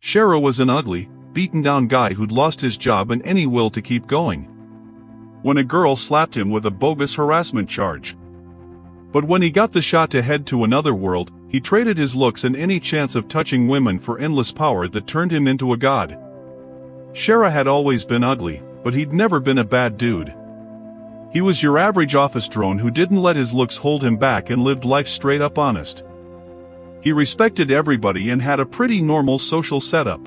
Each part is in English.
Shara was an ugly, beaten-down guy who'd lost his job and any will to keep going, when a girl slapped him with a bogus harassment charge. But when he got the shot to head to another world, he traded his looks and any chance of touching women for endless power that turned him into a god. Shara had always been ugly, but he'd never been a bad dude. He was your average office drone who didn't let his looks hold him back and lived life straight up honest. He respected everybody and had a pretty normal social setup.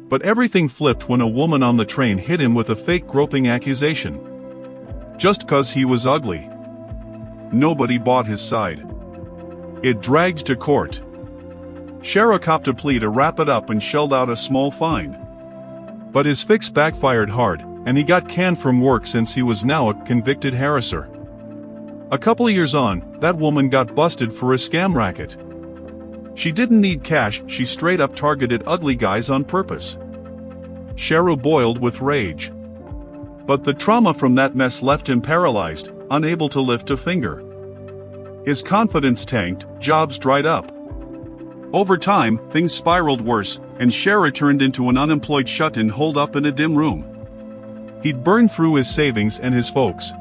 But everything flipped when a woman on the train hit him with a fake groping accusation. Just 'cause he was ugly. Nobody bought his side. It dragged to court. Shara copped a plea to wrap it up and shelled out a small fine. But his fix backfired hard, and he got canned from work since he was now a convicted harasser. A couple years on, that woman got busted for a scam racket. She didn't need cash, she straight up targeted ugly guys on purpose. Shara boiled with rage. But the trauma from that mess left him paralyzed, unable to lift a finger. His confidence tanked, jobs dried up. Over time, things spiraled worse, and Shara turned into an unemployed shut-in holed up in a dim room. He'd burned through his savings and his folks.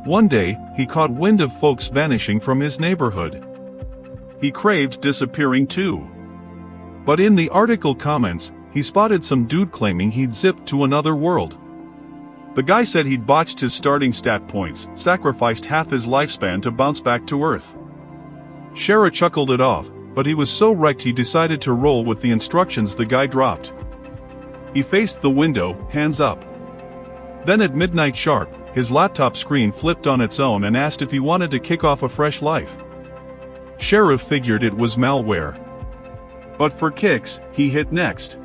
One day, he caught wind of folks vanishing from his neighborhood. He craved disappearing too. But in the article comments, he spotted some dude claiming he'd zipped to another world. The guy said he'd botched his starting stat points, sacrificed half his lifespan to bounce back to Earth. Shara chuckled it off, but he was so wrecked he decided to roll with the instructions the guy dropped. He faced the window, hands up. Then at midnight sharp, his laptop screen flipped on its own and asked if he wanted to kick off a fresh life. Shara figured it was malware. But for kicks, he hit next.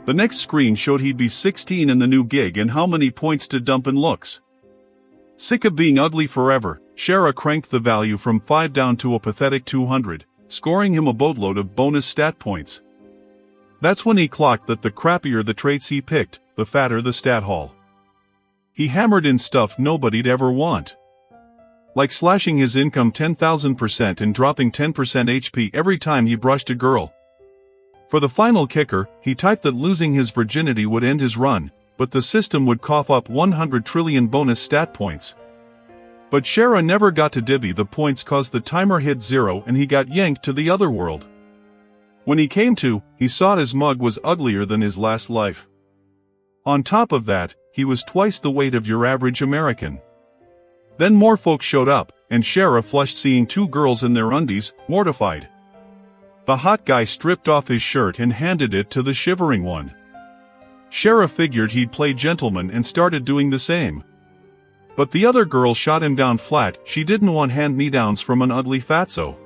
The next screen showed he'd be 16 in the new gig and how many points to dump in looks. Sick of being ugly forever, Shara cranked the value from 5 down to a pathetic 200, scoring him a boatload of bonus stat points. That's when he clocked that the crappier the traits he picked, the fatter the stat haul. He hammered in stuff nobody'd ever want. Like slashing his income 10,000% and dropping 10% HP every time he brushed a girl. For the final kicker, he typed that losing his virginity would end his run, but the system would cough up 100 trillion bonus stat points. But Shara never got to divvy the points cause the timer hit 0 and he got yanked to the other world. When he came to, he saw his mug was uglier than his last life. On top of that, he was twice the weight of your average American. Then more folks showed up, and Shara flushed seeing 2 girls in their undies, mortified. The hot guy stripped off his shirt and handed it to the shivering one. Shara figured he'd play gentleman and started doing the same. But the other girl shot him down flat, she didn't want hand-me-downs from an ugly fatso.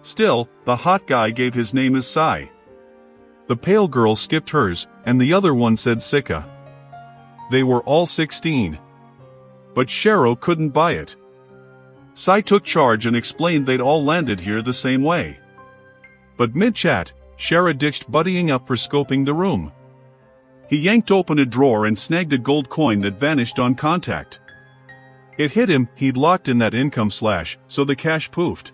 Still, the hot guy gave his name as Sai. The pale girl skipped hers, and the other one said Sika. They were all 16. But Shara couldn't buy it. Sai took charge and explained they'd all landed here the same way. But mid-chat, Shara ditched buddying up for scoping the room. He yanked open a drawer and snagged a gold coin that vanished on contact. It hit him, he'd locked in that income slash, so the cash poofed.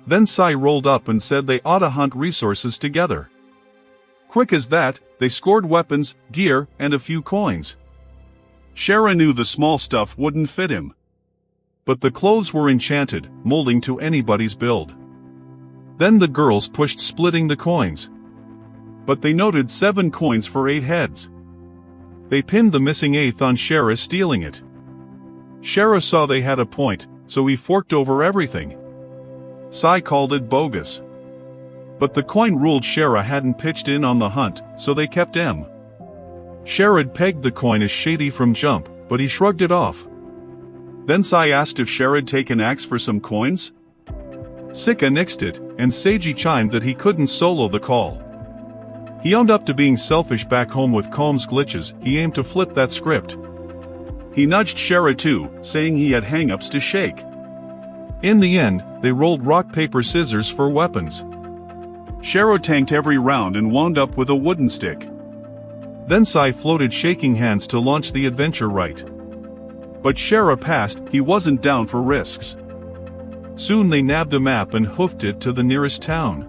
Then Sai rolled up and said they oughta hunt resources together. Quick as that, they scored weapons, gear, and a few coins. Shara knew the small stuff wouldn't fit him. But the clothes were enchanted, molding to anybody's build. Then the girls pushed splitting the coins. But they noted 7 coins for 8 heads. They pinned the missing 8th on Shara stealing it. Shara saw they had a point, so he forked over everything. Sai called it bogus. But the coin ruled Shara hadn't pitched in on the hunt, so they kept M. Shara'd pegged the coin as shady from jump, but he shrugged it off. Then Sai asked if Shara'd take an axe for some coins. Sika nixed it, and Seiji chimed that he couldn't solo the call. He owned up to being selfish back home with Combs' glitches, he aimed to flip that script. He nudged Shara too, saying he had hang-ups to shake. In the end, they rolled rock paper scissors for weapons. Shara tanked every round and wound up with a wooden stick. Then Sai floated shaking hands to launch the adventure right. But Shara passed, he wasn't down for risks. Soon they nabbed a map and hoofed it to the nearest town.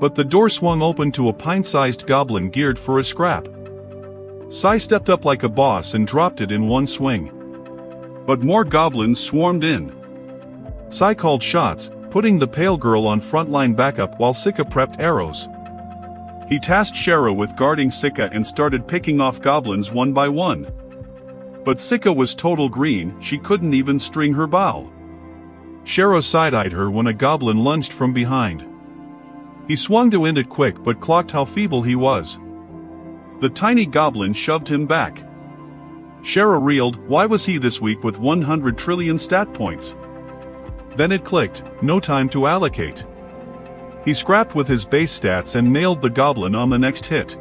But the door swung open to a pint-sized goblin geared for a scrap. Sai stepped up like a boss and dropped it in one swing. But more goblins swarmed in. Sai called shots, putting the pale girl on frontline backup while Sika prepped arrows. He tasked Shara with guarding Sika and started picking off goblins one by one. But Sika was total green, she couldn't even string her bow. Shara side-eyed her when a goblin lunged from behind. He swung to end it quick but clocked how feeble he was. The tiny goblin shoved him back. Shara reeled, why was he this weak with 100 trillion stat points? Then it clicked, no time to allocate. He scrapped with his base stats and nailed the goblin on the next hit.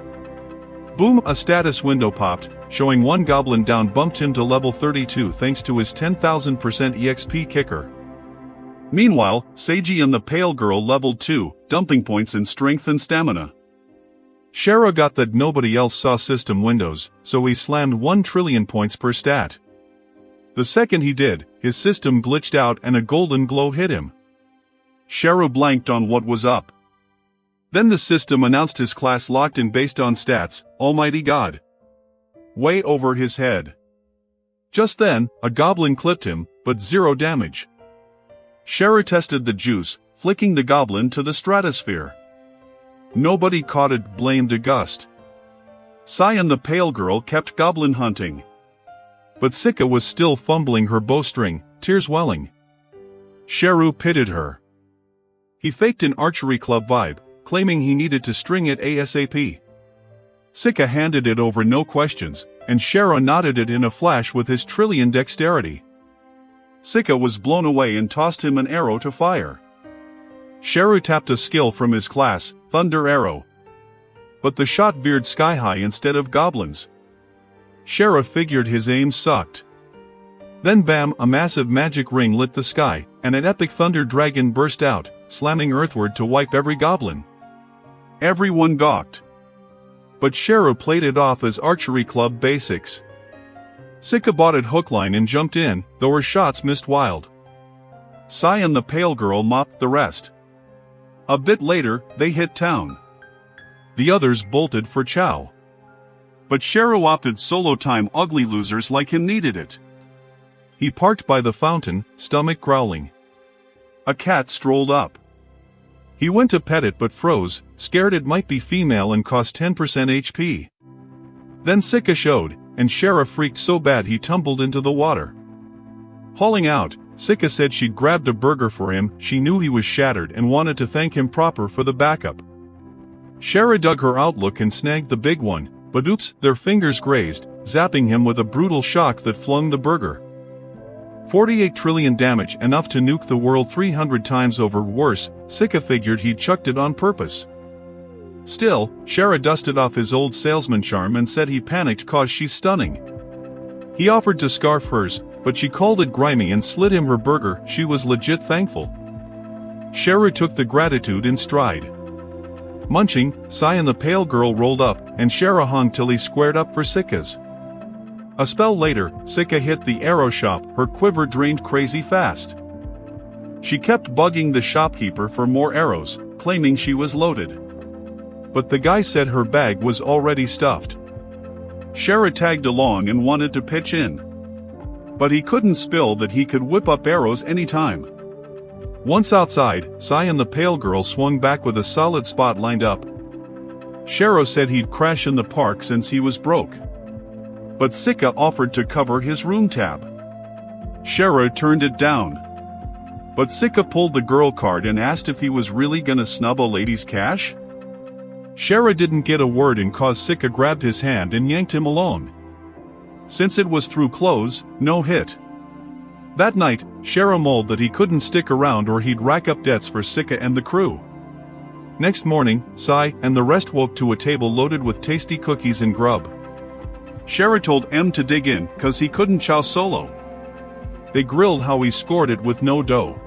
Boom, a status window popped, showing one goblin down bumped him to level 32 thanks to his 10,000% EXP kicker. Meanwhile, Seiji and the pale girl leveled 2, dumping points in strength and stamina. Shara got that nobody else saw system windows, so he slammed 1 trillion points per stat. The second he did, his system glitched out and a golden glow hit him. Shara blanked on what was up. Then the system announced his class locked in based on stats, Almighty God. Way over his head. Just then, a goblin clipped him, but 0 damage. Shara tested the juice, flicking the goblin to the stratosphere. Nobody caught it, blamed August. Sai and the pale girl kept goblin hunting. But Sika was still fumbling her bowstring, tears welling. Sheru pitied her. He faked an archery club vibe, claiming he needed to string it ASAP. Sika handed it over no questions, and Shara knotted it in a flash with his trillion dexterity. Sika was blown away and tossed him an arrow to fire. Sheru tapped a skill from his class, Thunder Arrow. But the shot veered sky-high instead of goblins. Shara figured his aim sucked. Then bam, a massive magic ring lit the sky, and an epic thunder dragon burst out, slamming earthward to wipe every goblin. Everyone gawked. But Shara played it off as archery club basics. Sika bought it hook line and jumped in, though her shots missed wild. Sai and the pale girl mopped the rest. A bit later, they hit town. The others bolted for chow. But Shara opted solo time, ugly losers like him needed it. He parked by the fountain, stomach growling. A cat strolled up. He went to pet it but froze, scared it might be female and cost 10% HP. Then Sika showed, and Shara freaked so bad he tumbled into the water. Hauling out, Sika said she'd grabbed a burger for him, she knew he was shattered and wanted to thank him proper for the backup. Shara dug her outlook and snagged the big one, but oops, their fingers grazed, zapping him with a brutal shock that flung the burger. 48 trillion damage, enough to nuke the world 300 times over. Worse, Sika figured he'd chucked it on purpose. Still, Shara dusted off his old salesman charm and said he panicked cause she's stunning. He offered to scarf hers, but she called it grimy and slid him her burger. She was legit thankful. Shara took the gratitude in stride. Munching, Sai and the pale girl rolled up, and Shara hung till he squared up for Sika's. A spell later, Sika hit the arrow shop, her quiver drained crazy fast. She kept bugging the shopkeeper for more arrows, claiming she was loaded. But the guy said her bag was already stuffed. Shara tagged along and wanted to pitch in. But he couldn't spill that he could whip up arrows anytime. Once outside, Sai and the pale girl swung back with a solid spot lined up. Shara said he'd crash in the park since he was broke. But Sika offered to cover his room tab. Shara turned it down. But Sika pulled the girl card and asked if he was really gonna snub a lady's cash? Shara didn't get a word in cause Sika grabbed his hand and yanked him along. Since it was through clothes, no hit. That night, Shara mulled that he couldn't stick around or he'd rack up debts for Sika and the crew. Next morning, Sai and the rest woke to a table loaded with tasty cookies and grub. Shara told M to dig in, cause he couldn't chow solo. They grilled how he scored it with no dough.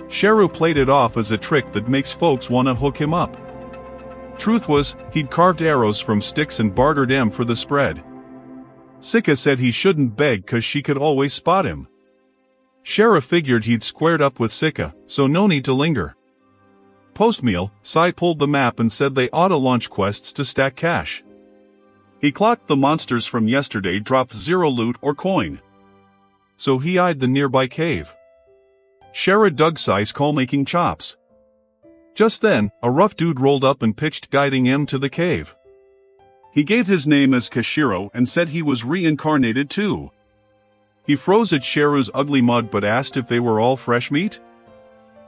Shara played it off as a trick that makes folks wanna hook him up. Truth was, he'd carved arrows from sticks and bartered M for the spread. Sika said he shouldn't beg cause she could always spot him. Shara figured he'd squared up with Sika, so no need to linger. Post-meal, Sai pulled the map and said they oughta launch quests to stack cash. He clocked the monsters from yesterday dropped 0 loot or coin. So he eyed the nearby cave. Shara dug Sai's call-making chops. Just then, a rough dude rolled up and pitched, guiding him to the cave. He gave his name as Kashiro and said he was reincarnated too. He froze at Sharu's ugly mug but asked if they were all fresh meat.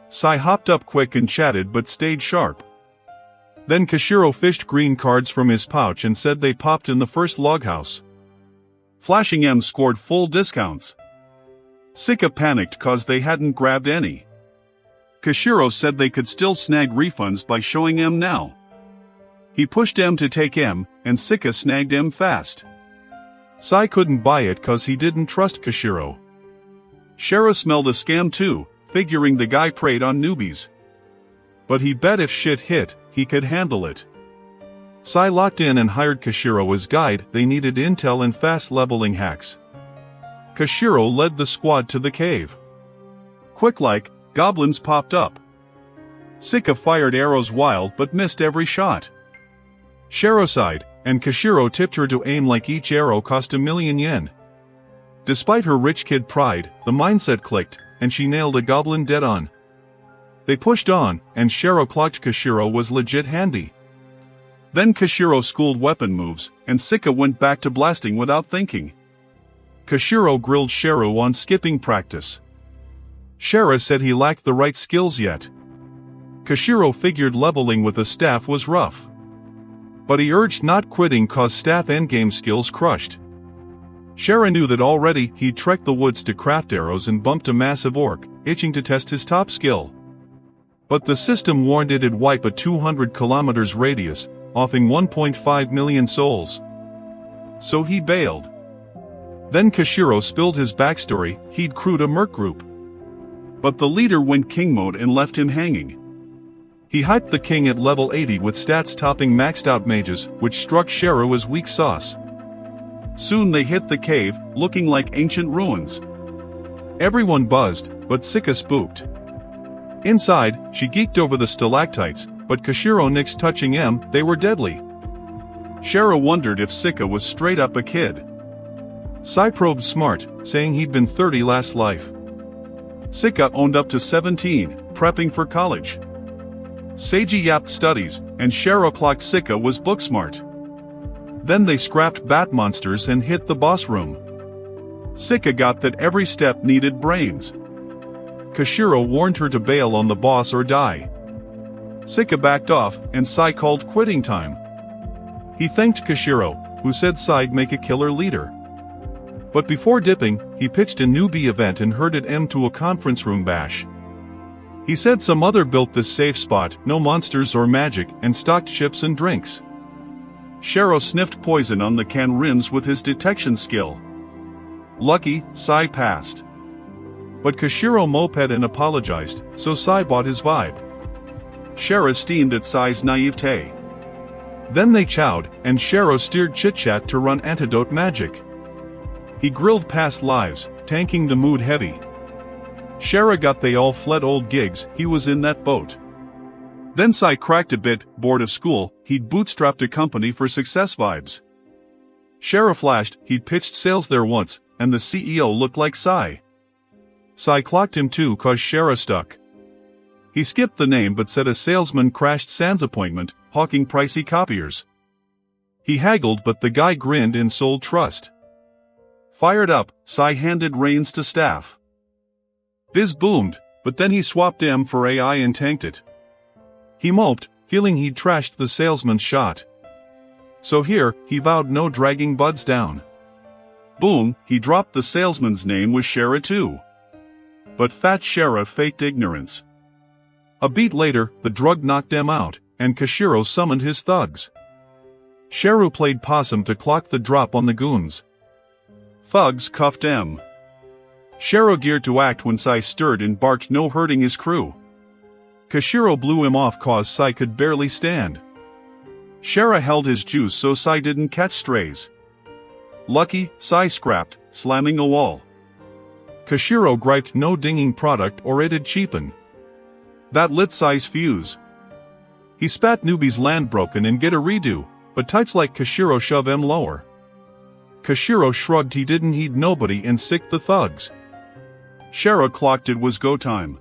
Sai hopped up quick and chatted but stayed sharp. Then Kashiro fished green cards from his pouch and said they popped in the first log house. Flashing M scored full discounts. Sika panicked cause they hadn't grabbed any. Kashiro said they could still snag refunds by showing M now. He pushed M to take M, and Sika snagged M fast. Sai couldn't buy it cause he didn't trust Kashiro. Shara smelled a scam too, figuring the guy preyed on newbies. But he bet if shit hit, he could handle it. Sai locked in and hired Kashiro as guide. They needed intel and fast leveling hacks. Kashiro led the squad to the cave. Quick like, goblins popped up. Sika fired arrows wild but missed every shot. Shara sighed, and Kashiro tipped her to aim like each arrow cost 1,000,000 yen. Despite her rich kid pride, the mindset clicked, and she nailed a goblin dead on. They pushed on, and Shara clocked Kashiro was legit handy. Then Kashiro schooled weapon moves, and Sika went back to blasting without thinking. Kashiro grilled Sharu on skipping practice. Shara said he lacked the right skills yet. Kashiro figured leveling with a staff was rough. But he urged not quitting cause staff endgame skills crushed. Shara knew that already. He'd trekked the woods to craft arrows and bumped a massive orc, itching to test his top skill. But the system warned it'd wipe a 200 kilometers radius, offing 1.5 million souls. So he bailed. Then Kashiro spilled his backstory. He'd crewed a merc group. But the leader went king mode and left him hanging. He hyped the king at level 80 with stats topping maxed out mages, which struck Sharu as weak sauce. Soon they hit the cave, looking like ancient ruins. Everyone buzzed, but Sika spooked. Inside, she geeked over the stalactites, but Kashiro nixed touching M. They were deadly. Shara wondered if Sika was straight up a kid. Sai probed smart, saying he'd been 30 last life. Sika owned up to 17, prepping for college. Seiji yapped studies, and Shara clocked Sika was book smart. Then they scrapped bat monsters and hit the boss room. Sika got that every step needed brains. Kashiro warned her to bail on the boss or die. Sika backed off, and Sai called quitting time. He thanked Kashiro, who said Sai'd make a killer leader. But before dipping, he pitched a newbie event and herded M to a conference room bash. He said some other built this safe spot, no monsters or magic, and stocked chips and drinks. Sharo sniffed poison on the can rims with his detection skill. Lucky, Sai passed. But Kashiro moped and apologized, so Sai bought his vibe. Shara steamed at Sai's naivete. Then they chowed, and Sharo steered chit-chat to run antidote magic. He grilled past lives, tanking the mood heavy. Shara got they all fled old gigs. He was in that boat. Then Sai cracked a bit, bored of school. He'd bootstrapped a company for success vibes. Shara flashed. He'd pitched sales there once, and the CEO looked like Sai. Sai clocked him too cause Shara stuck. He skipped the name but said a salesman crashed San's appointment, hawking pricey copiers. He haggled but the guy grinned and sold trust. Fired up, Sai handed reins to staff. Biz boomed, but then he swapped M for AI and tanked it. He moped, feeling he'd trashed the salesman's shot. So here, he vowed no dragging buds down. Boom, he dropped the salesman's name with Shara too. But fat Shara faked ignorance. A beat later, the drug knocked M out, and Kashiro summoned his thugs. Sharu played possum to clock the drop on the goons. Thugs cuffed M. Sharo geared to act when Sai stirred and barked no hurting his crew. Kashiro blew him off cause Sai could barely stand. Shara held his juice so Sai didn't catch strays. Lucky, Sai scrapped, slamming a wall. Kashiro griped no dinging product or it'd cheapen. That lit Sai's fuse. He spat newbie's land broken and get a redo, but types like Kashiro shove him lower. Kashiro shrugged, he didn't heed nobody and sicked the thugs. Shara clocked it was go time.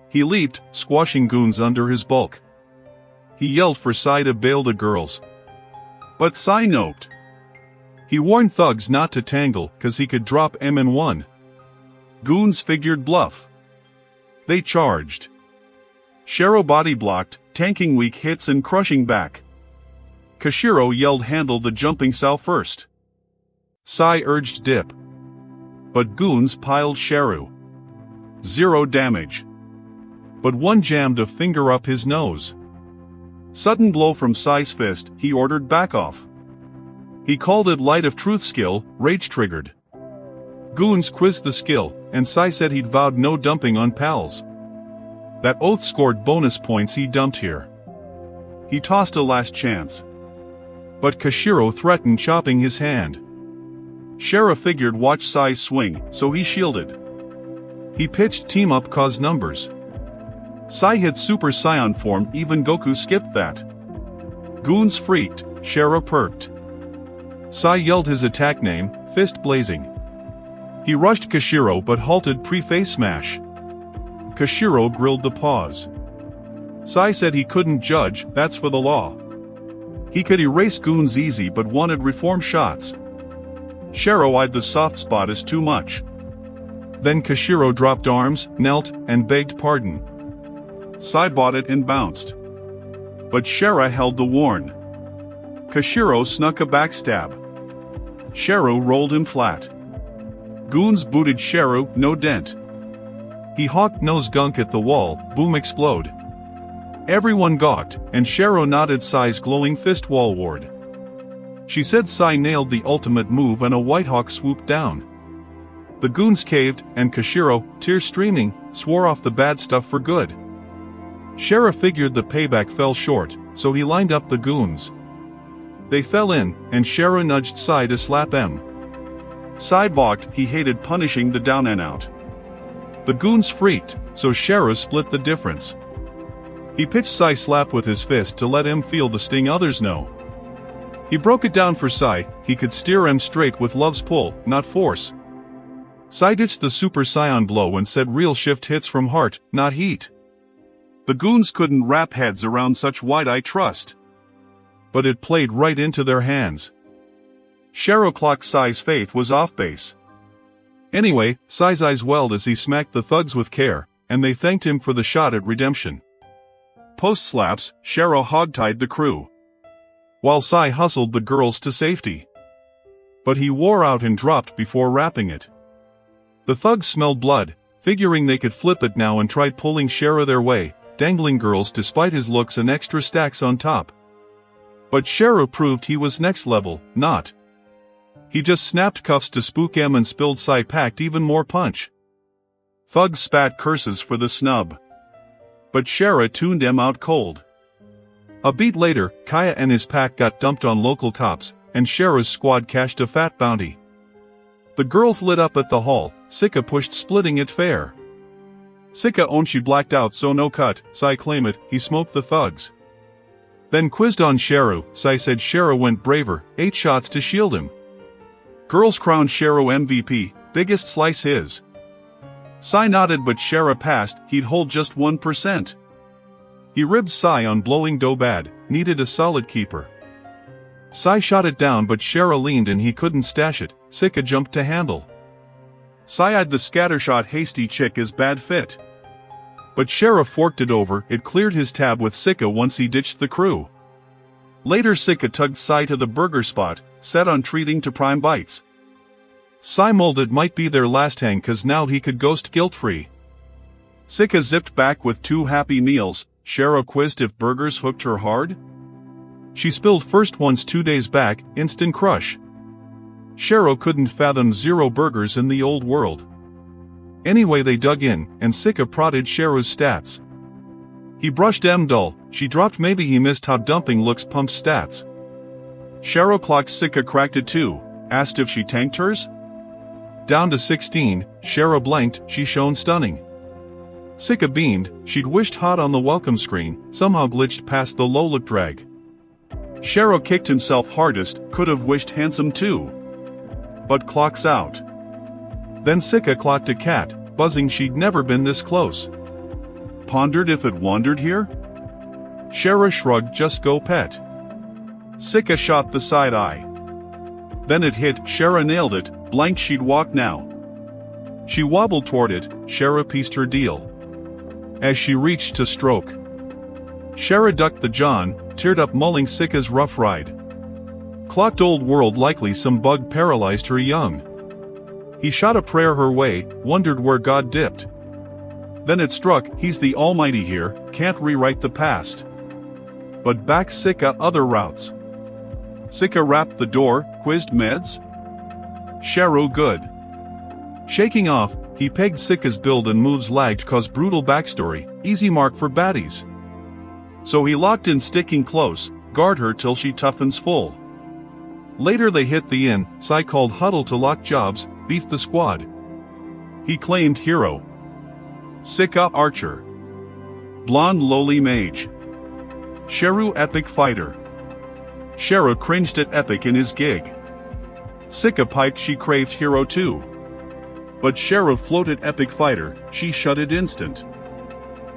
He leaped, squashing goons under his bulk. He yelled for Sai to bail the girls. But Sai noped. He warned thugs not to tangle, cause he could drop M in one. Goons figured bluff. They charged. Sharo body blocked, tanking weak hits and crushing back. Kashiro yelled handle the jumping Sao first. Sai urged dip. But goons piled Sharu. 0 damage. But one jammed a finger up his nose. Sudden blow from Sai's fist, he ordered back off. He called it light of truth skill, rage triggered. Goons quizzed the skill, and Sai said he'd vowed no dumping on pals. That oath scored bonus points he dumped here. He tossed a last chance. But Kashiro threatened chopping his hand. Shara figured watch Sai swing, so he shielded. He pitched team up cause numbers. Sai hit Super Saiyan form, even Goku skipped that. Goons freaked, Shara perked. Sai yelled his attack name, fist blazing. He rushed Kashiro but halted pre-face smash. Kashiro grilled the pause. Sai said he couldn't judge, that's for the law. He could erase goons easy but wanted reform shots. Sharo eyed the soft spot as too much. Then Kashiro dropped arms, knelt, and begged pardon. Sai bought it and bounced. But Shara held the warn. Kashiro snuck a backstab. Sharo rolled him flat. Goons booted Sharo, no dent. He hawked nose gunk at the wall, boom explode. Everyone gawked, and Sharo nodded Sai's glowing fist wall ward. She said Sai nailed the ultimate move and a Whitehawk swooped down. The goons caved, and Kashiro, tears streaming, swore off the bad stuff for good. Shara figured the payback fell short, so he lined up the goons. They fell in, and Shara nudged Sai to slap M. Sai balked, he hated punishing the down and out. The goons freaked, so Shara split the difference. He pitched Sai slap with his fist to let him feel the sting others know. He broke it down for Sai, he could steer M straight with love's pull, not force. Sai ditched the Super Saiyan blow and said real shift hits from heart, not heat. The goons couldn't wrap heads around such wide-eye trust. But it played right into their hands. Sharo clocked Sai's faith was off base. Anyway, Sai's eyes welled as he smacked the thugs with care, and they thanked him for the shot at redemption. Post-slaps, Sharo hogtied the crew. While Sai hustled the girls to safety. But he wore out and dropped before wrapping it. The thugs smelled blood, figuring they could flip it now and tried pulling Shara their way, dangling girls despite his looks and extra stacks on top. But Shara proved he was next level, not. He just snapped cuffs to spook M and spilled Sai packed even more punch. Thugs spat curses for the snub. But Shara tuned M out cold. A beat later, Kaya and his pack got dumped on local cops, and Shara's squad cashed a fat bounty. The girls lit up at the hall, Sika pushed splitting it fair. Sika owned she blacked out so no cut, Sai claim it, he smoked the thugs. Then quizzed on Sharu, Sai said Shara went braver, 8 shots to shield him. Girls crowned Sharu MVP, biggest slice his. Sai nodded but Shara passed, he'd hold just 1%. He ribbed Sai on blowing dough bad, needed a solid keeper. Sai shot it down but Shara leaned and he couldn't stash it, Sika jumped to handle. Sai eyed the scattershot hasty chick as bad fit. But Shara forked it over, it cleared his tab with Sika once he ditched the crew. Later Sika tugged Sai to the burger spot, set on treating to prime bites. Sai molded might be their last hang cause now he could ghost guilt-free. Sika zipped back with 2 happy meals, Shara quizzed if burgers hooked her hard. She spilled first once 2 days back, instant crush. Sharo couldn't fathom 0 burgers in the old world. Anyway they dug in, and Sika prodded Sharo's stats. He brushed M dull, she dropped maybe he missed how dumping looks pumped stats. Sharo clocked Sika cracked it too, asked if she tanked hers. Down to 16, Shara blanked, she shone stunning. Sika beamed, she'd wished hot on the welcome screen, somehow glitched past the low-look drag. Shero kicked himself hardest, could have wished handsome too. But clocks out. Then Sika clocked a cat, buzzing she'd never been this close. Pondered if it wandered here? Shero shrugged, just go pet. Sika shot the side eye. Then it hit, Shera nailed it, blank she'd walk now. She wobbled toward it, Shera pieced her deal. As she reached to stroke, Shera ducked the John, teared up mulling Sika's rough ride. Clocked old world, likely some bug paralyzed her young. He shot a prayer her way, wondered where God dipped. Then it struck, he's the almighty here, can't rewrite the past. But back Sika other routes. Sika rapped the door, quizzed meds? Shero good. Shaking off, he pegged Sika's build and moves lagged cause brutal backstory, easy mark for baddies. So he locked in sticking close, guard her till she toughens full. Later they hit the inn, Sai called huddle to lock jobs, beef the squad. He claimed hero. Sika archer. Blonde lowly mage. Sheru epic fighter. Shera cringed at epic in his gig. Sika piped she craved hero too. But Shera floated epic fighter, she shut it instant.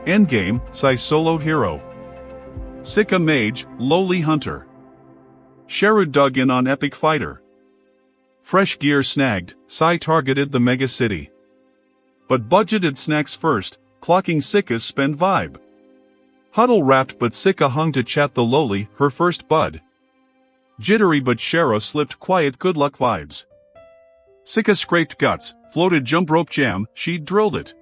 Endgame, Sai solo hero. Sika mage, lowly hunter. Shera dug in on epic fighter. Fresh gear snagged, Sai targeted the mega city. But budgeted snacks first, clocking Sika's spend vibe. Huddle rapped but Sika hung to chat the lowly, her first bud. Jittery but Shera slipped quiet good luck vibes. Sika scraped guts, floated jump rope jam, she'd drilled it.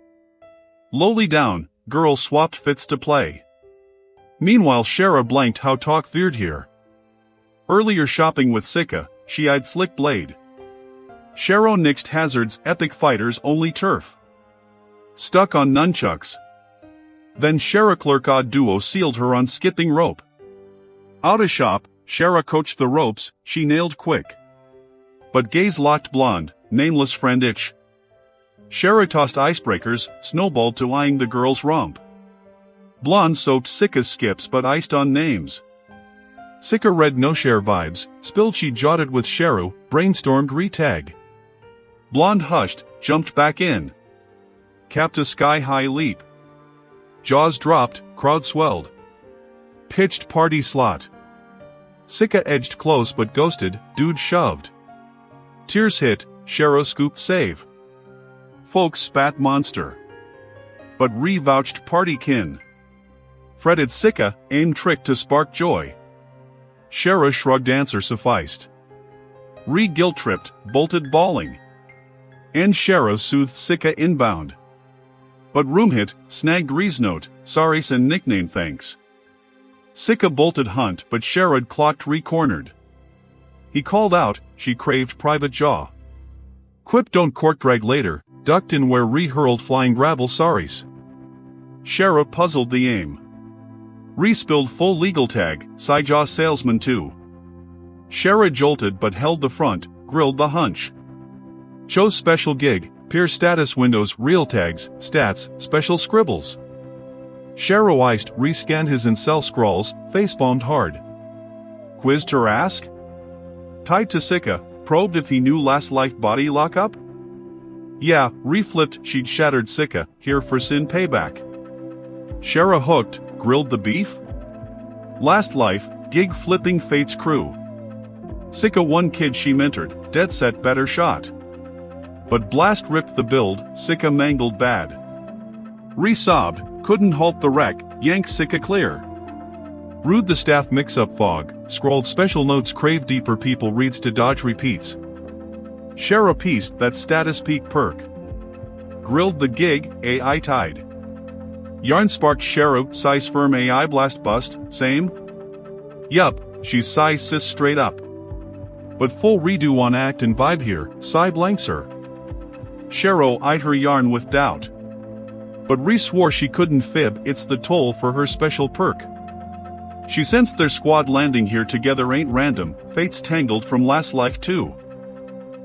Lowly down, girl swapped fits to play. Meanwhile Shera blanked how talk veered here. Earlier shopping with Sika, she eyed slick blade. Shero nixed hazards, epic fighters only turf. Stuck on nunchucks. Then Shera clerk odd duo sealed her on skipping rope. Out of shop, Shera coached the ropes, she nailed quick. But gaze locked blonde, nameless friend itch. Shera tossed icebreakers, snowballed to eyeing the girl's romp. Blonde soaked Sika's skips but iced on names. Sika read no share vibes, spilled she jotted with Sheru, brainstormed retag. Blonde hushed, jumped back in. Capped a sky-high leap. Jaws dropped, crowd swelled. Pitched party slot. Sika edged close but ghosted, dude shoved. Tears hit, Shero scooped save. Folks spat monster. But re-vouched party kin. Fretted Sika, aim trick to spark joy. Shera shrugged answer sufficed. Re-guilt tripped, bolted bawling. And Shera soothed Sika inbound. But room hit, snagged Ree's note, sorries and nickname thanks. Sika bolted hunt but Sherrod clocked re-cornered. He called out, she craved private jaw. Quip don't court drag later, ducked in where re-hurled flying gravel sorries. Shera puzzled the aim. Re-spilled full legal tag, side-jaw salesman too. Shera jolted but held the front, grilled the hunch. Chose special gig, peer status windows, real tags, stats, special scribbles. Shera iced, re-scanned his incel scrawls, facepalmed hard. Quizzed her ask? Tied to Sika, probed if he knew last life body lockup? Yeah, re-flipped she'd shattered Sika, here for sin payback. Shera hooked, grilled the beef? Last life, gig flipping fate's crew. Sika one kid she mentored, dead set better shot. But blast ripped the build, Sika mangled bad. Re-sobbed, couldn't halt the wreck, yank Sika clear. Rude the staff mix-up fog, scrawled special notes crave deeper people reads to dodge repeats. Shera pieced that status peak perk. Grilled the gig, AI tied. Yarn sparked Shera, size firm AI blast bust, same? Yup, she's size cis straight up. But full redo on act and vibe here, Psy blanks her. Shero eyed her yarn with doubt. But re-swore she couldn't fib, it's the toll for her special perk. She sensed their squad landing here together ain't random, fates tangled from last life too.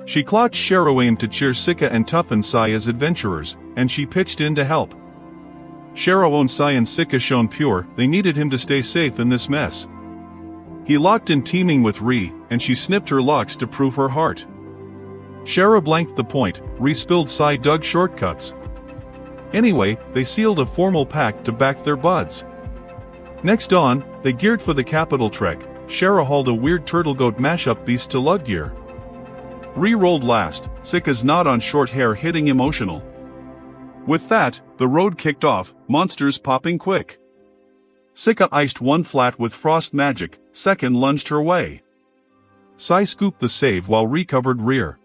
She clocked Shero aim to cheer Sika and toughen Psy as adventurers, and she pitched in to help. Shero and Sai and Sika shone pure, they needed him to stay safe in this mess. He locked in teaming with Ri, and she snipped her locks to prove her heart. Shera blanked the point, Ri spilled, Sai dug shortcuts. Anyway, they sealed a formal pact to back their buds. Next on, they geared for the capital trek. Shera hauled a weird turtle goat mashup beast to lug gear. Ri rolled last, Sika's knot on short hair hitting emotional. With that, the road kicked off, monsters popping quick. Sika iced one flat with frost magic, second lunged her way. Sai scooped the save while Ri covered rear.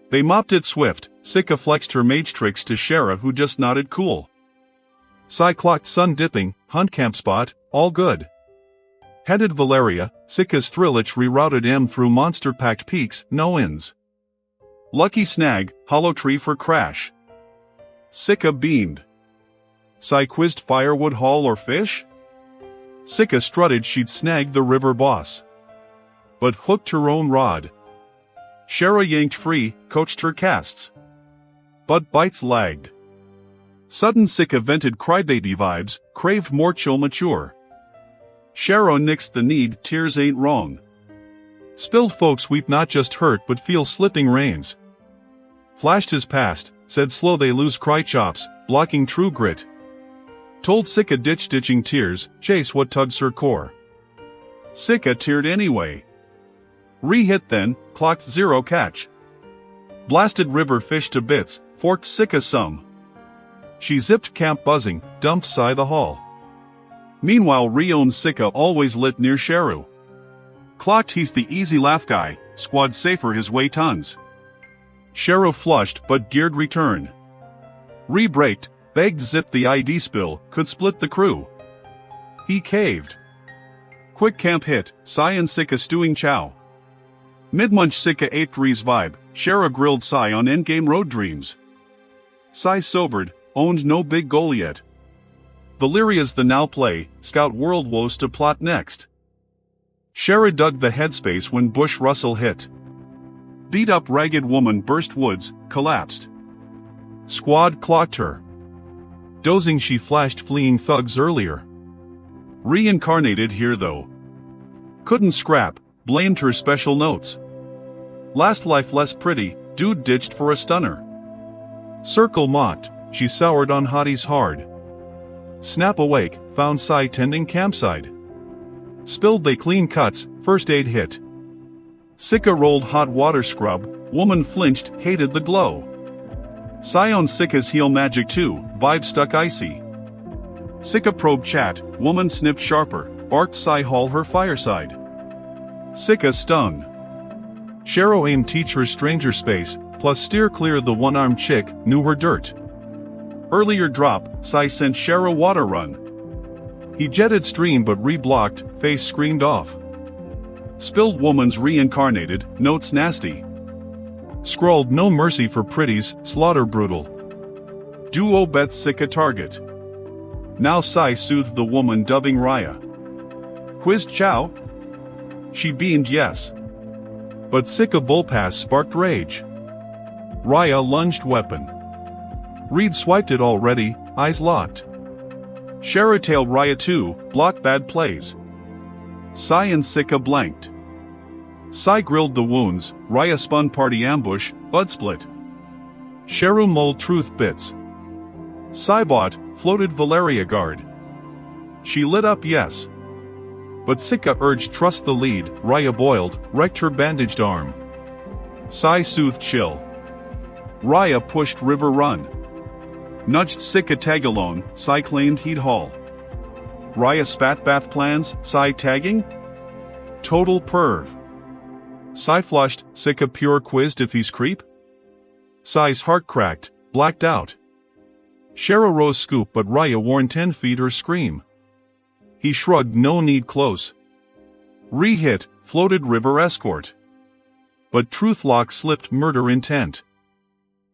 They mopped it swift, Sika flexed her mage tricks to Shera who just nodded cool. Sai clocked sun dipping, hunt camp spot, all good. Headed Valeria, Sika's Thrillich rerouted M through monster-packed peaks, no ins. Lucky snag, hollow tree for crash. Sika beamed. Sai quizzed firewood haul or fish? Sika strutted she'd snagged the river boss. But hooked her own rod. Shera yanked free, coached her casts. But bites lagged. Sudden Sika vented crybaby vibes, craved more chill mature. Shero nixed the need, tears ain't wrong. Spilled folks weep not just hurt but feel slipping reins. Flashed his past, said slow they lose cry chops, blocking true grit. Told Sika ditching tears, chase what tugs her core. Sika teared anyway. Re-hit then, clocked zero catch. Blasted river fish to bits, forked Sika some. She zipped camp buzzing, dumped Sai the hall. Meanwhile Re-owned Sika always lit near Sheru. Clocked he's the easy laugh guy, squad safer his way tons. Sheru flushed but geared return. Re-braked, begged zip the ID spill, could split the crew. He caved. Quick camp hit, Sai and Sika stewing chow. Mid-munch Sika ate Ri's vibe, Shera grilled Sai on endgame road dreams. Sai sobered, owned no big goal yet. Valeria's the now play, scout world woes to plot next. Shera dug the headspace when bush rustle hit. Beat up ragged woman burst woods, collapsed. Squad clocked her. Dozing she flashed fleeing thugs earlier. Reincarnated here though. Couldn't scrap, blamed her special notes. Last life less pretty, dude ditched for a stunner. Circle mocked, she soured on hotties hard. Snap awake, found Sai tending campsite. Spilled they clean cuts, first aid hit. Sika rolled hot water scrub, woman flinched, hated the glow. Sai on Sika's heal magic too, vibe stuck icy. Sika probed chat, woman snipped sharper, barked Sai haul her fireside. Sika stung. Shero aimed teach her stranger space, plus steer clear the one-armed chick, knew her dirt. Earlier drop, Sai sent Shero water run. He jetted stream but re-blocked, face screamed off. Spilled woman's reincarnated, notes nasty. Scrawled no mercy for pretties, slaughter brutal. Duo bet Sika target. Now Sai soothed the woman dubbing Raya. Quizzed chow? She beamed yes. But Sika bullpass sparked rage. Raya lunged weapon. Reed swiped it already, eyes locked. Shera tailed Raya too, blocked bad plays. Sai and Sika blanked. Sai grilled the wounds, Raya spun party ambush, bud split. Sheru mulled truth bits. Sai bought, floated Valeria guard. She lit up yes. But Sika urged trust the lead, Raya boiled, wrecked her bandaged arm. Sai soothed chill. Raya pushed river run. Nudged Sika tag alone, Sai claimed he'd haul. Raya spat bath plans, Sai tagging? Total perv. Sai flushed, Sika pure quizzed if he's creep? Sai's heart cracked, blacked out. Shero rose scoop but Raya warned 10 feet or scream. He shrugged no need close. Re-hit, floated river escort. But truth lock slipped murder intent.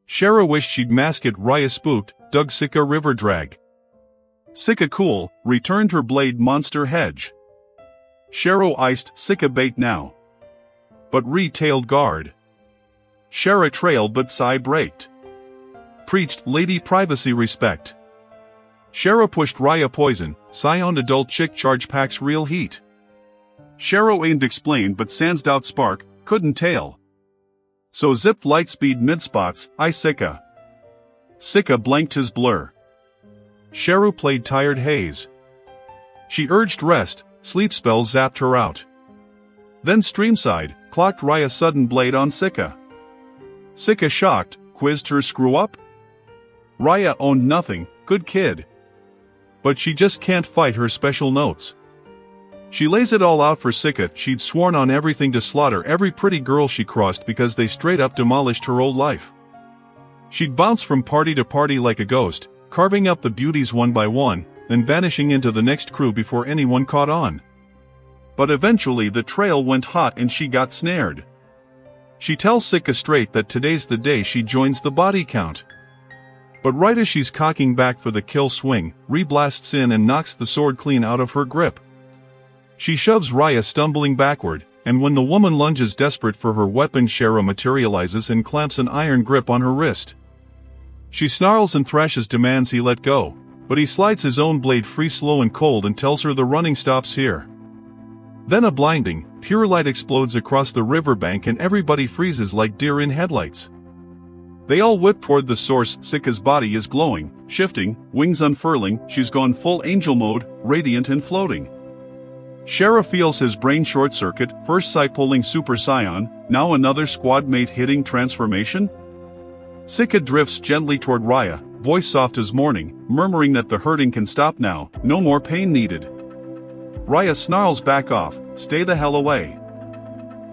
Shera wished she'd mask it Raya spooked, dug Sika river drag. Sika cool, returned her blade monster hedge. Shero iced Sika bait now. But retailed guard. Shera trailed but Sai braked. Preached lady privacy respect. Shara pushed Raya poison, Scion adult chick charge packs real heat. Sharo aimed explain but sans doubt spark, couldn't tail. So zipped lightspeed mid-spots, I Sika. Sika blanked his blur. Sharu played tired haze. She urged rest, sleep spells zapped her out. Then streamside, clocked Raya sudden blade on Sika. Sika shocked, quizzed her screw up? Raya owned nothing, good kid. But she just can't fight her special notes. She lays it all out for Sika. She'd sworn on everything to slaughter every pretty girl she crossed because they straight up demolished her old life. She'd bounce from party to party like a ghost, carving up the beauties one by one, then vanishing into the next crew before anyone caught on. But eventually the trail went hot and she got snared. She tells Sika straight that today's the day she joins the body count. But right as she's cocking back for the kill swing, reblasts in and knocks the sword clean out of her grip. She shoves Raya stumbling backward, and when the woman lunges desperate for her weapon, Shara materializes and clamps an iron grip on her wrist. She snarls and thrashes, demands he let go, but he slides his own blade free slow and cold and tells her the running stops here. Then a blinding, pure light explodes across the riverbank and everybody freezes like deer in headlights. They all whip toward the source. Sika's body is glowing, shifting, wings unfurling, she's gone full angel mode, radiant and floating. Shara feels his brain short-circuit, first psi-pulling Super Scion, now another squad mate hitting transformation? Sika drifts gently toward Raya, voice soft as morning, murmuring that the hurting can stop now, no more pain needed. Raya snarls back off, stay the hell away.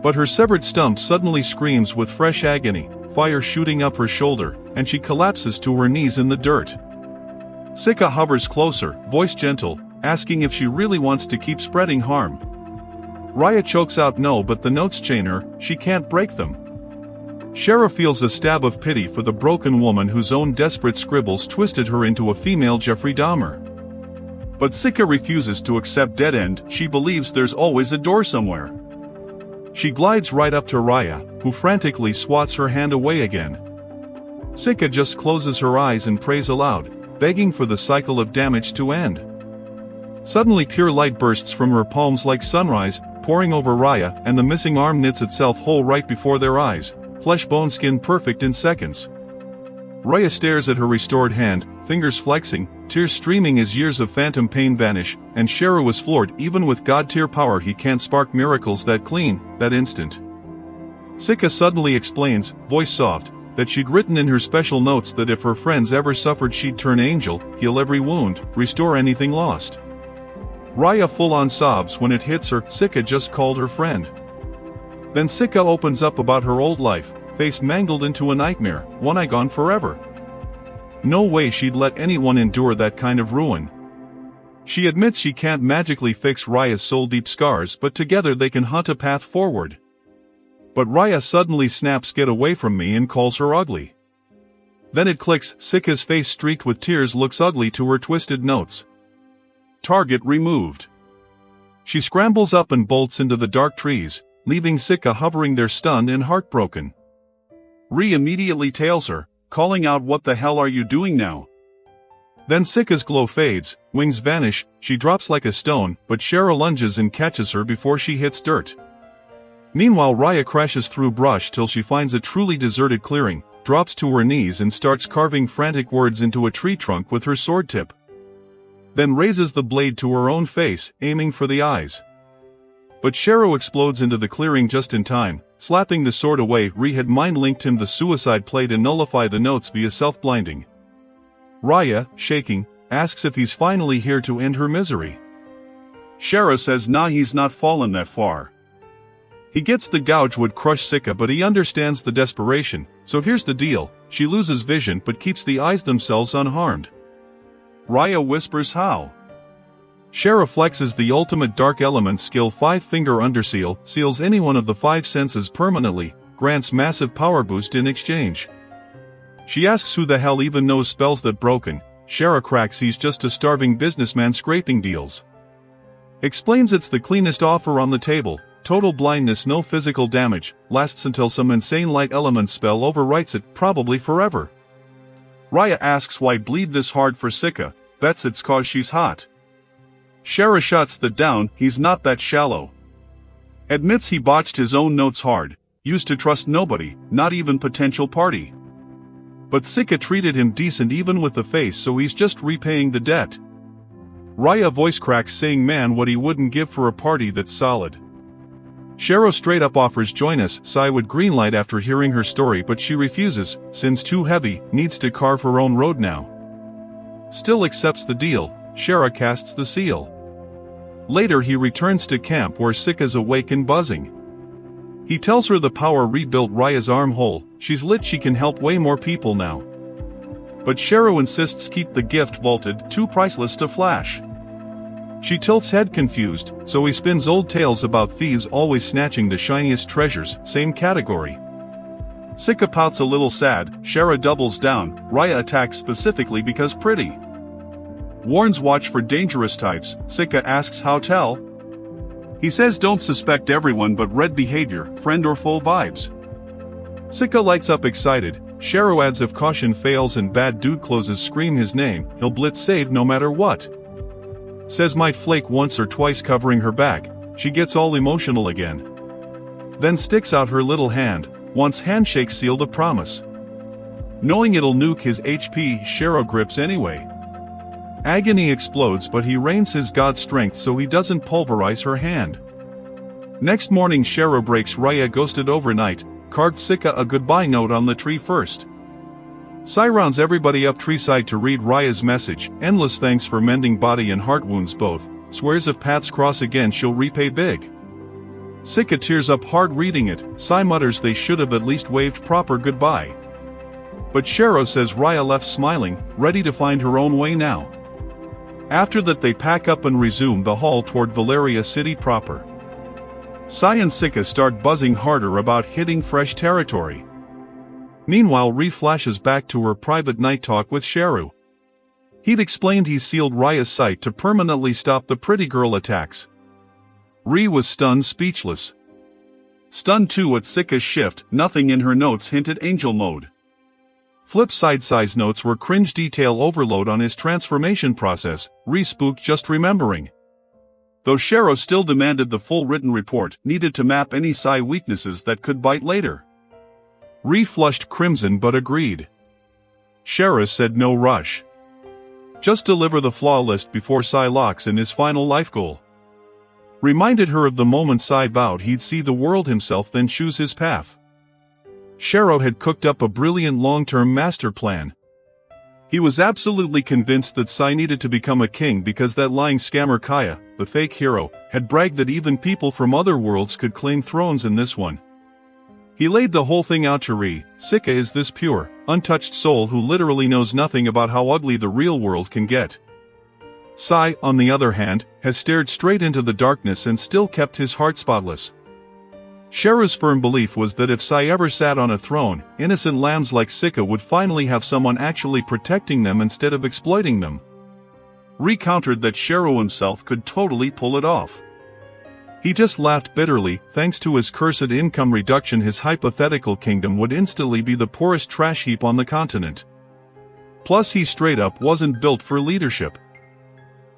But her severed stump suddenly screams with fresh agony, fire shooting up her shoulder, and she collapses to her knees in the dirt. Sika hovers closer, voice gentle, asking if she really wants to keep spreading harm. Raya chokes out no, but the notes chain her, she can't break them. Shara feels a stab of pity for the broken woman whose own desperate scribbles twisted her into a female Jeffrey Dahmer. But Sika refuses to accept dead end, she believes there's always a door somewhere. She glides right up to Raya, who frantically swats her hand away again. Sika just closes her eyes and prays aloud, begging for the cycle of damage to end. Suddenly pure light bursts from her palms like sunrise, pouring over Raya, and the missing arm knits itself whole right before their eyes, flesh bone skin perfect in seconds. Raya stares at her restored hand, fingers flexing, tears streaming as years of phantom pain vanish, and Shara was floored. Even with god-tier power he can't spark miracles that clean, that instant. Sika suddenly explains, voice soft, that she'd written in her special notes that if her friends ever suffered she'd turn angel, heal every wound, restore anything lost. Raya full-on sobs when it hits her. Sika just called her friend. Then Sika opens up about her old life, face mangled into a nightmare, one eye gone forever. No way she'd let anyone endure that kind of ruin. She admits she can't magically fix Raya's soul-deep scars, but together they can hunt a path forward. But Raya suddenly snaps, get away from me, and calls her ugly. Then it clicks, Sika's face streaked with tears looks ugly to her twisted notes. Target removed. She scrambles up and bolts into the dark trees, leaving Sika hovering there stunned and heartbroken. Ree immediately tails her, calling out, what the hell are you doing now? Then Sika's glow fades, wings vanish, she drops like a stone, but Shara lunges and catches her before she hits dirt. Meanwhile Raya crashes through brush till she finds a truly deserted clearing, drops to her knees and starts carving frantic words into a tree trunk with her sword tip. Then raises the blade to her own face, aiming for the eyes. But Shara explodes into the clearing just in time, slapping the sword away. Ree had mind-linked him the suicide play to nullify the notes via self-blinding. Raya, shaking, asks if he's finally here to end her misery. Shara says nah, he's not fallen that far. He gets the gouge would crush Sika, but he understands the desperation, so here's the deal, she loses vision but keeps the eyes themselves unharmed. Raya whispers how. Shara flexes the ultimate dark element skill, 5-finger underseal, seals any one of the 5 senses permanently, grants massive power boost in exchange. She asks who the hell even knows spells that broken. Shara cracks he's just a starving businessman scraping deals. Explains it's the cleanest offer on the table, total blindness, no physical damage, lasts until some insane light element spell overwrites it, probably forever. Raya asks why bleed this hard for Sika, bets it's cause she's hot. Shara shuts that down, he's not that shallow. Admits he botched his own notes hard, used to trust nobody, not even potential party. But Sika treated him decent even with the face, so he's just repaying the debt. Raya voice cracks saying man what he wouldn't give for a party that's solid. Sharo straight up offers join us. Sai would greenlight after hearing her story, but she refuses, since too heavy, needs to carve her own road now. Still accepts the deal, Shara casts the seal. Later he returns to camp where Sika's awake and buzzing. He tells her the power rebuilt Raya's armhole, she's lit, she can help way more people now. But Sharo insists keep the gift vaulted, too priceless to flash. She tilts head confused, so he spins old tales about thieves always snatching the shiniest treasures, same category. Sika pouts a little sad, Shara doubles down, Raya attacks specifically because pretty. Warns watch for dangerous types, Sika asks how tell. He says don't suspect everyone but red behavior, friend or full vibes. Sika lights up excited, Sharo adds if caution fails and bad dude closes scream his name, he'll blitz save no matter what. Says might flake once or twice covering her back, she gets all emotional again. Then sticks out her little hand, wants handshake seal the promise. Knowing it'll nuke his HP, Sharo grips anyway. Agony explodes but he reins his god strength so he doesn't pulverize her hand. Next morning Sharo breaks Raya ghosted overnight, carved Sika a goodbye note on the tree first. Sai rounds everybody up treeside to read Raya's message, endless thanks for mending body and heart wounds both, swears if paths cross again she'll repay big. Sika tears up hard reading it, Sai mutters they should have at least waved proper goodbye. But Sharo says Raya left smiling, ready to find her own way now. After that they pack up and resume the haul toward Valeria city proper. Sai and Sika start buzzing harder about hitting fresh territory. Meanwhile Ree flashes back to her private night talk with Sharu. He'd explained he sealed Raya's sight to permanently stop the pretty girl attacks. Ree was stunned speechless. Stunned too at Sika's shift, nothing in her notes hinted angel mode. Flip side Sai's notes were cringe detail overload on his transformation process, Ree spooked just remembering. Though Sharo still demanded the full written report, needed to map any Sai weaknesses that could bite later. Ree flushed crimson but agreed. Shara said no rush. Just deliver the flaw list before Sai locks in his final life goal. Reminded her of the moment Sai vowed he'd see the world himself then choose his path. Sharo had cooked up a brilliant long-term master plan. He was absolutely convinced that Sai needed to become a king because that lying scammer Kaya, the fake hero, had bragged that even people from other worlds could claim thrones in this one. He laid the whole thing out to Ree. Sika is this pure, untouched soul who literally knows nothing about how ugly the real world can get. Sai, on the other hand, has stared straight into the darkness and still kept his heart spotless. Sharu's firm belief was that if Sai ever sat on a throne, innocent lambs like Sika would finally have someone actually protecting them instead of exploiting them. Ree countered that Sharu himself could totally pull it off. He just laughed bitterly, thanks to his cursed income reduction his hypothetical kingdom would instantly be the poorest trash heap on the continent. Plus he straight up wasn't built for leadership.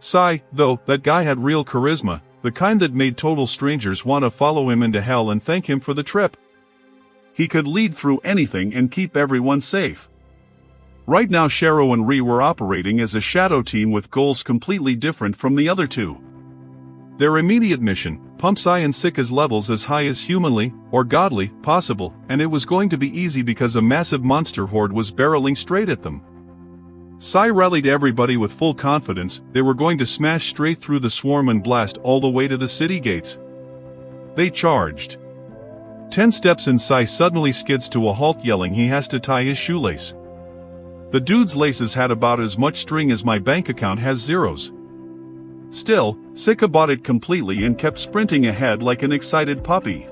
Sai, though, that guy had real charisma, the kind that made total strangers want to follow him into hell and thank him for the trip. He could lead through anything and keep everyone safe. Right now Sharo and Ree were operating as a shadow team with goals completely different from the other two. Their immediate mission, pump Sai and Sika's levels as high as humanly, or godly, possible, and it was going to be easy because a massive monster horde was barreling straight at them. Sai rallied everybody with full confidence, they were going to smash straight through the swarm and blast all the way to the city gates. They charged. 10 steps in Sai suddenly skids to a halt yelling he has to tie his shoelace. The dude's laces had about as much string as my bank account has zeros. Still, Sika bought it completely and kept sprinting ahead like an excited puppy.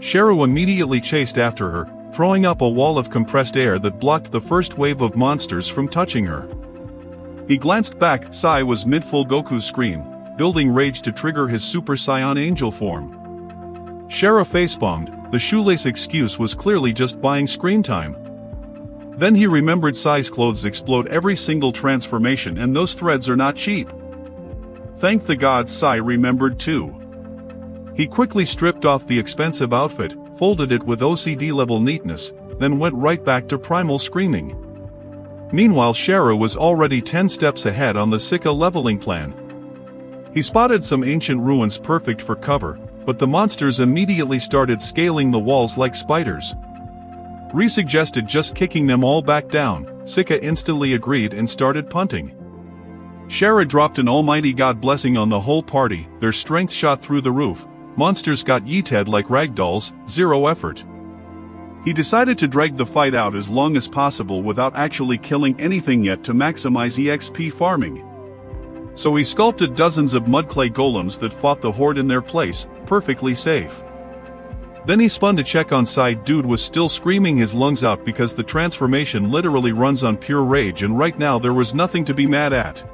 Sharu immediately chased after her, throwing up a wall of compressed air that blocked the first wave of monsters from touching her. He glanced back, Sai was mid-full Goku scream, building rage to trigger his Super Saiyan angel form. Shara facepalmed, the shoelace excuse was clearly just buying screen time. Then he remembered Sai's clothes explode every single transformation, and those threads are not cheap. Thank the gods, Sai remembered too. He quickly stripped off the expensive outfit, folded it with OCD-level neatness, then went right back to primal screaming. Meanwhile, Shara was already 10 steps ahead on the Sika leveling plan. He spotted some ancient ruins perfect for cover, but the monsters immediately started scaling the walls like spiders. Ree suggested just kicking them all back down. Sika instantly agreed and started punting. Shara dropped an almighty god blessing on the whole party, their strength shot through the roof. Monsters got yeeted like ragdolls, zero effort. He decided to drag the fight out as long as possible without actually killing anything yet to maximize EXP farming. So he sculpted dozens of mudclay golems that fought the horde in their place, perfectly safe. Then he spun to check on Sai. Dude was still screaming his lungs out because the transformation literally runs on pure rage, and right now there was nothing to be mad at.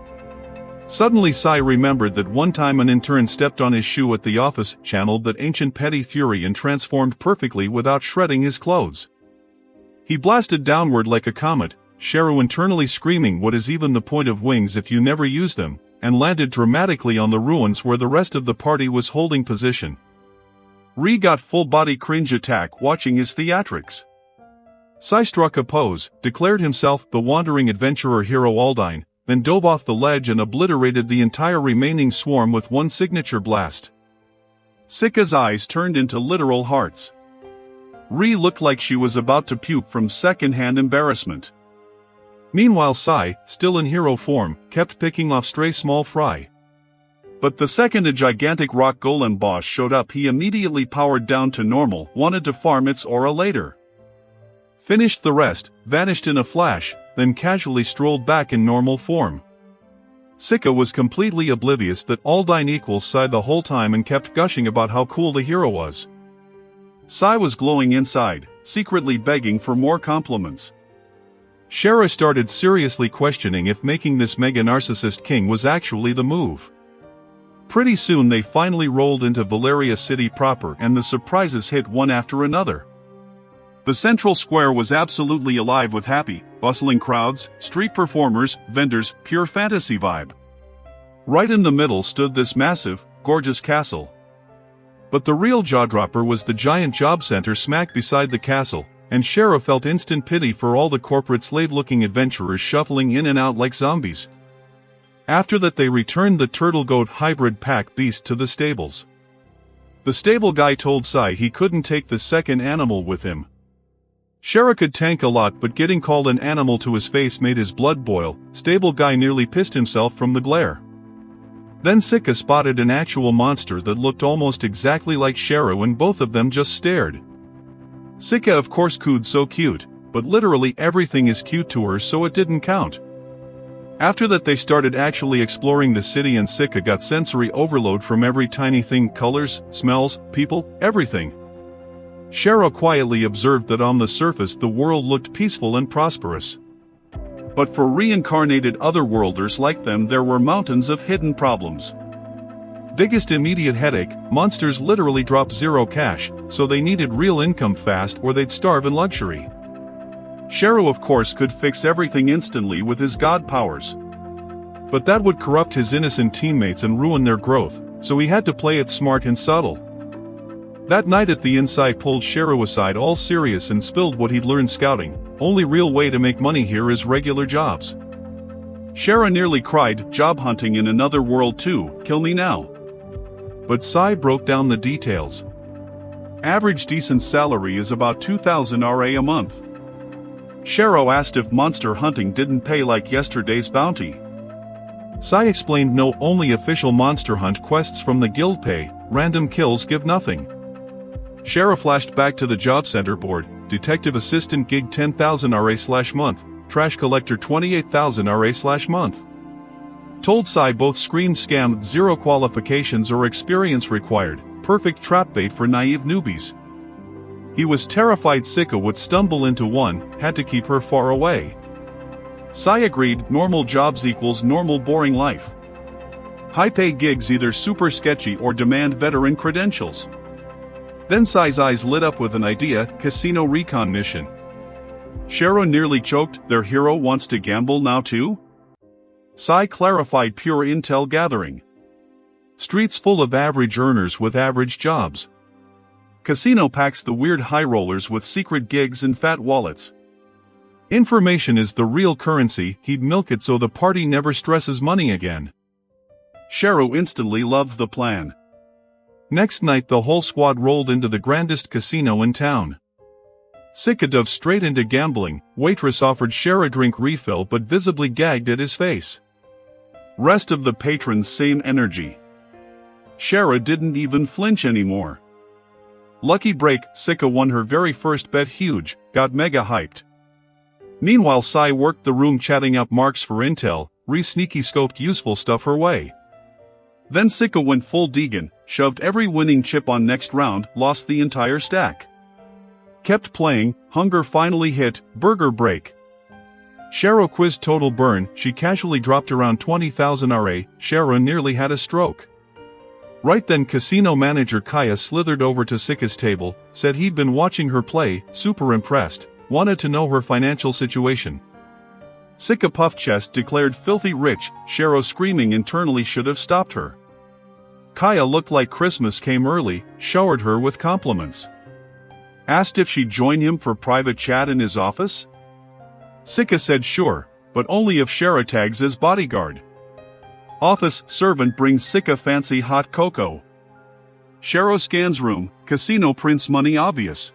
Suddenly Sai remembered that one time an intern stepped on his shoe at the office, channeled that ancient petty fury and transformed perfectly without shredding his clothes. He blasted downward like a comet, Shara internally screaming, what is even the point of wings if you never use them, and landed dramatically on the ruins where the rest of the party was holding position. Ree got full-body cringe attack watching his theatrics. Sai struck a pose, declared himself the wandering adventurer hero Aldine, then dove off the ledge and obliterated the entire remaining swarm with one signature blast. Sika's eyes turned into literal hearts. Ree looked like she was about to puke from second-hand embarrassment. Meanwhile Sai, still in hero form, kept picking off stray small fry. But the second a gigantic rock golem boss showed up, he immediately powered down to normal, wanted to farm its aura later. Finished the rest, vanished in a flash, then casually strolled back in normal form. Sika was completely oblivious that Aldine equals Sai the whole time and kept gushing about how cool the hero was. Sai was glowing inside, secretly begging for more compliments. Shara started seriously questioning if making this mega narcissist king was actually the move. Pretty soon they finally rolled into Valeria City proper, and the surprises hit one after another. The central square was absolutely alive with happy, bustling crowds, street performers, vendors, pure fantasy vibe. Right in the middle stood this massive, gorgeous castle. But the real jaw-dropper was the giant job center smack beside the castle, and Shara felt instant pity for all the corporate slave-looking adventurers shuffling in and out like zombies. After that they returned the turtle-goat hybrid pack beast to the stables. The stable guy told Sai he couldn't take the second animal with him. Shara could tank a lot, but getting called an animal to his face made his blood boil. Stable guy nearly pissed himself from the glare. Then Sika spotted an actual monster that looked almost exactly like Shara when both of them just stared. Sika of course cooed so cute, but literally everything is cute to her, so it didn't count. After that they started actually exploring the city, and Sika got sensory overload from every tiny thing, colors, smells, people, everything. Shara quietly observed that on the surface the world looked peaceful and prosperous. But for reincarnated otherworlders like them there were mountains of hidden problems. Biggest immediate headache, monsters literally dropped zero cash, so they needed real income fast or they'd starve in luxury. Shara of course could fix everything instantly with his god powers. But that would corrupt his innocent teammates and ruin their growth, so he had to play it smart and subtle. That night at the inside pulled Shara aside all serious and spilled what he'd learned scouting. Only real way to make money here is regular jobs. Shara nearly cried, job hunting in another world too, kill me now. But Sai broke down the details. Average decent salary is about 2,000 RA a month. Shara asked if monster hunting didn't pay like yesterday's bounty. Sai explained no, only official monster hunt quests from the guild pay, random kills give nothing. Shara flashed back to the job center board, detective assistant gig 10,000 RA/month, trash collector 28,000 RA/month. Told Sai both screamed scam, zero qualifications or experience required, perfect trap bait for naive newbies. He was terrified Sika would stumble into one, had to keep her far away. Sai agreed, normal jobs equals normal boring life. High-pay gigs either super sketchy or demand veteran credentials. Then Sai's eyes lit up with an idea, casino recon mission. Shara nearly choked. Their hero wants to gamble now too? Sai clarified, pure intel gathering. Streets full of average earners with average jobs. Casino packs the weird high rollers with secret gigs and fat wallets. Information is the real currency. He'd milk it so the party never stresses money again. Shara instantly loved the plan. Next night the whole squad rolled into the grandest casino in town. Sika dove straight into gambling. Waitress offered Shara drink refill but visibly gagged at his face. Rest of the patrons same energy. Shara didn't even flinch anymore. Lucky break, Sika won her very first bet huge, got mega hyped. Meanwhile Sai worked the room chatting up marks for intel, sneaky scoped useful stuff her way. Then Sika went full Deegan, shoved every winning chip on next round, lost the entire stack. Kept playing, hunger finally hit, burger break. Shara quizzed total burn, she casually dropped around 20,000 RA, Shara nearly had a stroke. Right then casino manager Kaya slithered over to Sika's table, said he'd been watching her play, super impressed, wanted to know her financial situation. Sika puffed chest, declared filthy rich, Shara screaming internally should have stopped her. Kaya looked like Christmas came early, showered her with compliments. Asked if she'd join him for private chat in his office? Sika said sure, but only if Shara tags as bodyguard. Office servant brings Sika fancy hot cocoa. Shara scans room, casino prints money obvious.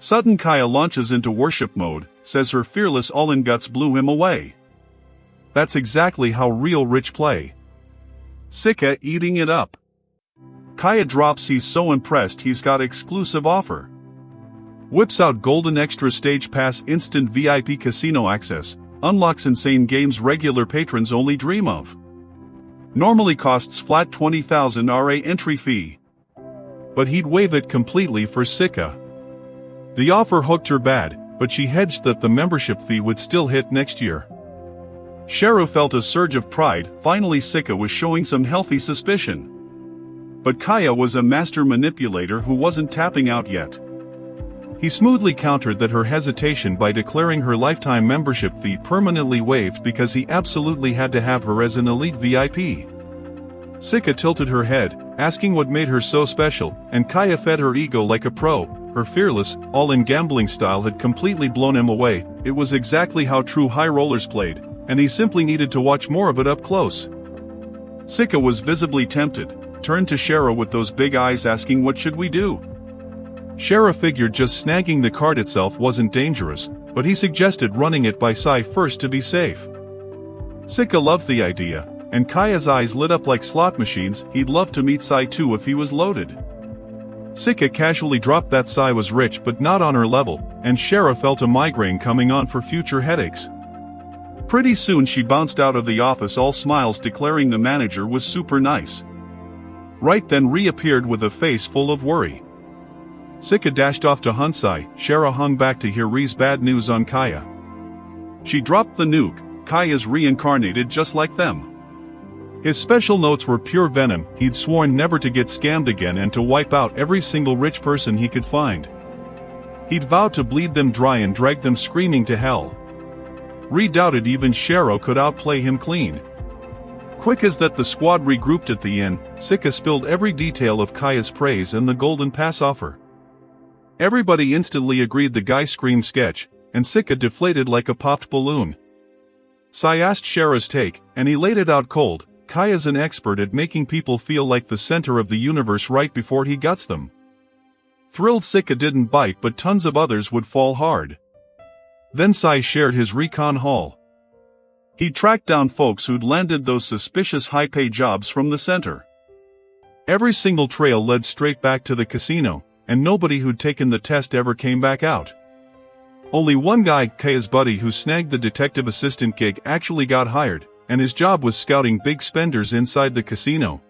Sudden Kaya launches into worship mode, says her fearless all-in guts blew him away. That's exactly how real rich play. Sika eating it up. Kaya drops, he's so impressed he's got exclusive offer. Whips out golden extra stage pass, instant VIP casino access, unlocks insane games regular patrons only dream of. Normally costs flat 20,000 RA entry fee. But he'd waive it completely for Sika. The offer hooked her bad, but she hedged that the membership fee would still hit next year. Shara felt a surge of pride, finally Sika was showing some healthy suspicion. But Kaya was a master manipulator who wasn't tapping out yet. He smoothly countered that her hesitation by declaring her lifetime membership fee permanently waived because he absolutely had to have her as an elite VIP. Sika tilted her head, asking what made her so special, and Kaya fed her ego like a pro. Her fearless, all-in gambling style had completely blown him away. It was exactly how true high rollers played, and he simply needed to watch more of it up close. Sika was visibly tempted, turned to Shara with those big eyes asking what should we do? Shara figured just snagging the card itself wasn't dangerous, but he suggested running it by Sai first to be safe. Sika loved the idea, and Kaya's eyes lit up like slot machines. He'd love to meet Sai too if he was loaded. Sika casually dropped that Sai was rich but not on her level, and Shara felt a migraine coming on for future headaches. Pretty soon she bounced out of the office all smiles, declaring the manager was super nice. Right then reappeared with a face full of worry. Sika dashed off to Hunsai. Shara hung back to hear Ri's bad news on Kaya. She dropped the nuke. Kaya's reincarnated just like them. His special notes were pure venom. He'd sworn never to get scammed again and to wipe out every single rich person he could find. He'd vowed to bleed them dry and drag them screaming to hell. Ri doubted even Shara could outplay him clean. Quick as that the squad regrouped at the inn, Sika spilled every detail of Kaya's praise and the golden pass offer. Everybody instantly agreed the guy screamed sketch, and Sika deflated like a popped balloon. Sai asked Shara's take, and he laid it out cold. Kaya's an expert at making people feel like the center of the universe right before he guts them. Thrilled Sika didn't bite, but tons of others would fall hard. Then Sai shared his recon haul. He tracked down folks who'd landed those suspicious high-pay jobs from the center. Every single trail led straight back to the casino, and nobody who'd taken the test ever came back out. Only one guy, Kaya's buddy who snagged the detective assistant gig, actually got hired, and his job was scouting big spenders inside the casino.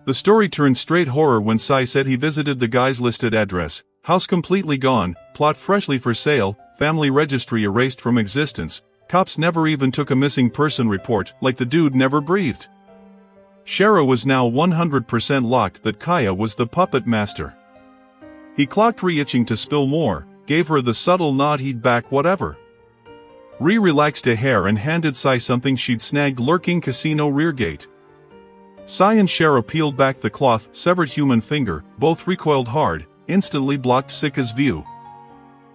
The story turned straight horror when Sai said he visited the guy's listed address, house completely gone, plot freshly for sale, family registry erased from existence, cops never even took a missing person report, like the dude never breathed. Shara was now 100% locked that Kaya was the puppet master. He clocked Ri itching to spill more, gave her the subtle nod he'd back whatever. Ri relaxed a hair and handed Sai something she'd snagged lurking casino rear gate. Sai and Shara peeled back the cloth, severed human finger, both recoiled hard, instantly blocked Sika's view.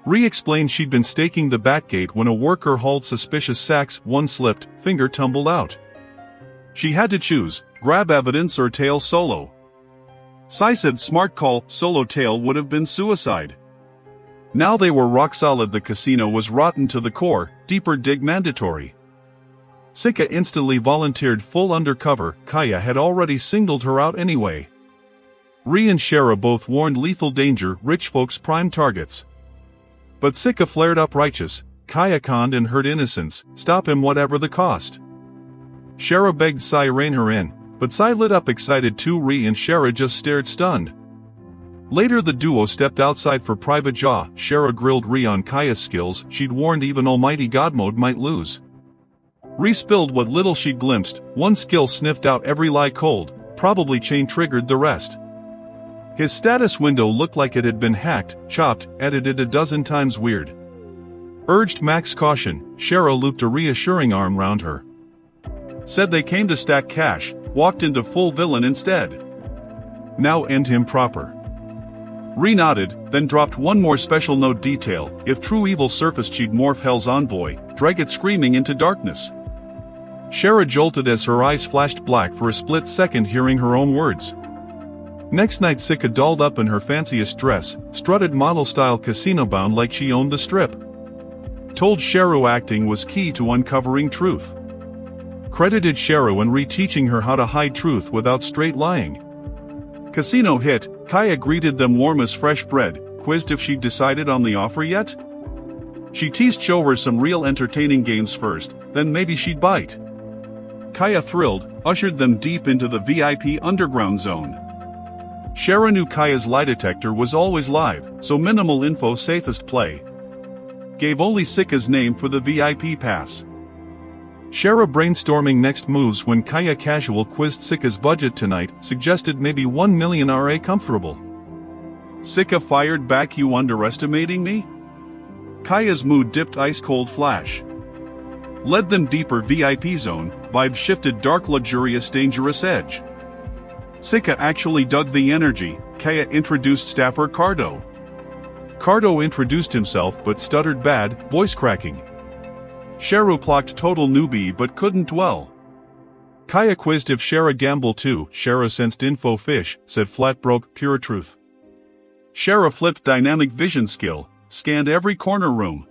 Ri explained she'd been staking the back gate when a worker hauled suspicious sacks, one slipped, finger tumbled out. She had to choose, grab evidence or tail solo. Sai said smart call, solo tail would have been suicide. Now they were rock solid, the casino was rotten to the core, deeper dig mandatory. Sika instantly volunteered full undercover, Kaya had already singled her out anyway. Ri and Shara both warned lethal danger, rich folks prime targets. But Sika flared up righteous, Kaya conned and hurt innocence, stop him whatever the cost. Shara begged Sai rein her in, but Sai lit up excited too. Ri and Shara just stared stunned. Later the duo stepped outside for private jaw. Shara grilled Ri on Kaya's skills, she'd warned even almighty god mode might lose. Ri spilled what little she'd glimpsed, one skill sniffed out every lie cold, probably chain triggered the rest. His status window looked like it had been hacked, chopped, edited a dozen times. Weird. Urged max caution, Shara looped a reassuring arm round her. Said they came to stack cash, walked into full villain instead. Now end him proper. Ri nodded, then dropped one more special note detail, if true evil surfaced she'd morph Hell's envoy, drag it screaming into darkness. Shara jolted as her eyes flashed black for a split second hearing her own words. Next night Sika dolled up in her fanciest dress, strutted model-style casino-bound like she owned the strip. Told Shara acting was key to uncovering truth. Credited Shara in re-teaching her how to hide truth without straight lying. Casino hit, Kaya greeted them warm as fresh bread, quizzed if she'd decided on the offer yet. She teased show her some real entertaining games first, then maybe she'd bite. Kaya thrilled, ushered them deep into the VIP underground zone. Shara knew Kaya's lie detector was always live, so minimal info safest play. Gave only Sika's name for the VIP pass. Shara brainstorming next moves when Kaya casual quizzed Sika's budget tonight, suggested maybe 1 million RA comfortable. Sika fired back, you underestimating me? Kaya's mood dipped ice cold flash. Led them deeper VIP zone, vibe shifted dark luxurious dangerous edge. Sika actually dug the energy, Kaya introduced staffer Cardo. Cardo introduced himself but stuttered bad, voice cracking. Shara clocked total newbie but couldn't dwell. Kaya quizzed if Shara gamble too, Shara sensed info fish, said flat broke, pure truth. Shara flipped dynamic vision skill, scanned every corner room.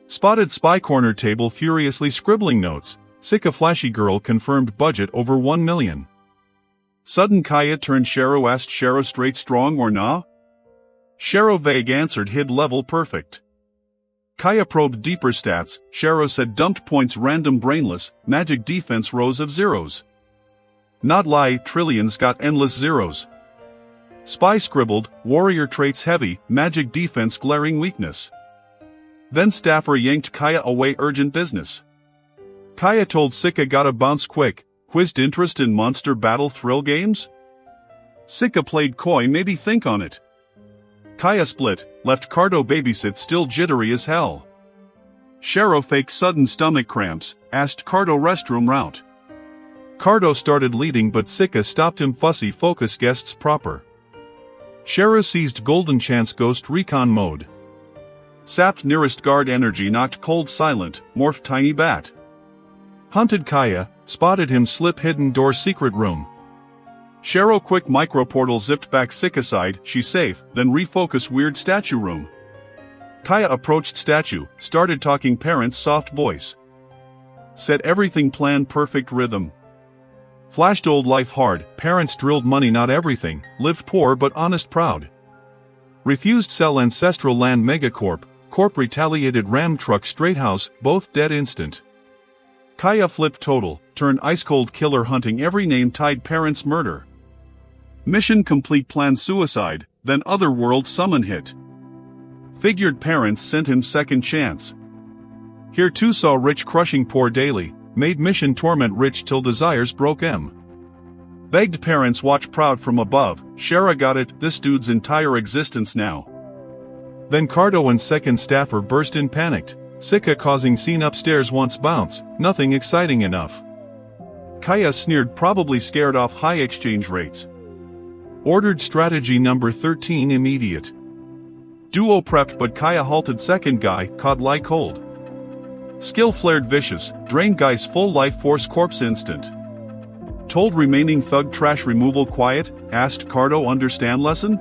Spotted spy corner table furiously scribbling notes, Sika flashy girl confirmed budget over 1 million. Sudden Kaya turned Shara asked Shara straight strong or nah? Shara vague answered hid level perfect. Kaya probed deeper stats, Shara said dumped points random brainless, magic defense rows of zeros. Not lie, trillions got endless zeros. Spy scribbled, warrior traits heavy, magic defense glaring weakness. Then staffer yanked Kaya away urgent business. Kaya told Sika gotta bounce quick, quizzed interest in monster battle thrill games? Sika played coy maybe think on it. Kaya split, left Cardo babysit still jittery as hell. Shara faked sudden stomach cramps, asked Cardo restroom route. Cardo started leading but Sika stopped him fussy focus guests proper. Shara seized golden chance ghost recon mode. Sapped nearest guard energy knocked cold silent, morphed tiny bat. Hunted Kaya, spotted him slip hidden door secret room. Shara quick microportal zipped back Sika side, she's safe, then refocus weird statue room. Kaya approached statue, started talking parents soft voice. Said everything planned perfect rhythm. Flashed old life hard, parents drilled money not everything, lived poor but honest proud. Refused sell ancestral land megacorp, corp retaliated ram truck straight house, both dead instant. Kaya flipped total, turned ice cold killer hunting every name tied parents murder. Mission complete plan suicide, then otherworld summon hit. Figured parents sent him second chance. Here too saw rich crushing poor daily, made mission torment rich till desires broke em. Begged parents watch proud from above, Shara got it, this dude's entire existence now. Then Cardo and second staffer burst in panicked. Sika causing scene upstairs wants bounce, nothing exciting enough. Kaya sneered, probably scared off high exchange rates. Ordered strategy number 13 immediate. Duo prepped but Kaya halted second guy, caught lie cold. Skill flared vicious, drained guy's full life force corpse instant. Told remaining thug trash removal quiet, asked Cardo understand lesson?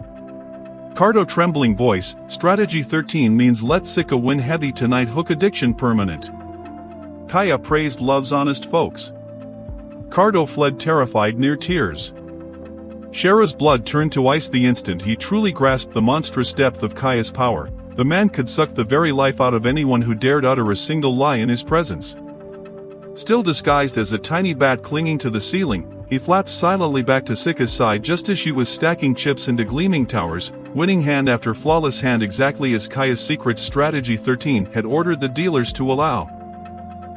Cardo trembling voice, strategy 13 means let Sika win heavy tonight hook addiction permanent. Kaya praised love's honest folks. Cardo fled terrified near tears. Shara's blood turned to ice the instant he truly grasped the monstrous depth of Kaya's power. The man could suck the very life out of anyone who dared utter a single lie in his presence. Still disguised as a tiny bat clinging to the ceiling, he flapped silently back to Sika's side just as she was stacking chips into gleaming towers, winning hand after flawless hand exactly as Kaya's secret strategy 13 had ordered the dealers to allow.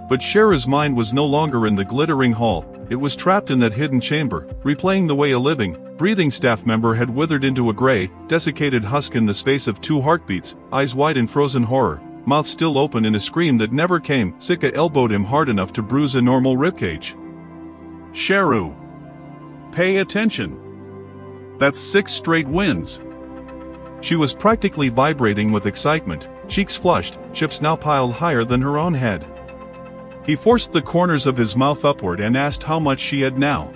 But Shara's mind was no longer in the glittering hall, it was trapped in that hidden chamber, replaying the way a living, breathing staff member had withered into a gray, desiccated husk in the space of 2 heartbeats, eyes wide in frozen horror, mouth still open in a scream that never came. Sika elbowed him hard enough to bruise a normal ribcage. Sharu. Pay attention. That's 6 straight wins. She was practically vibrating with excitement, cheeks flushed, chips now piled higher than her own head. He forced the corners of his mouth upward and asked how much she had now.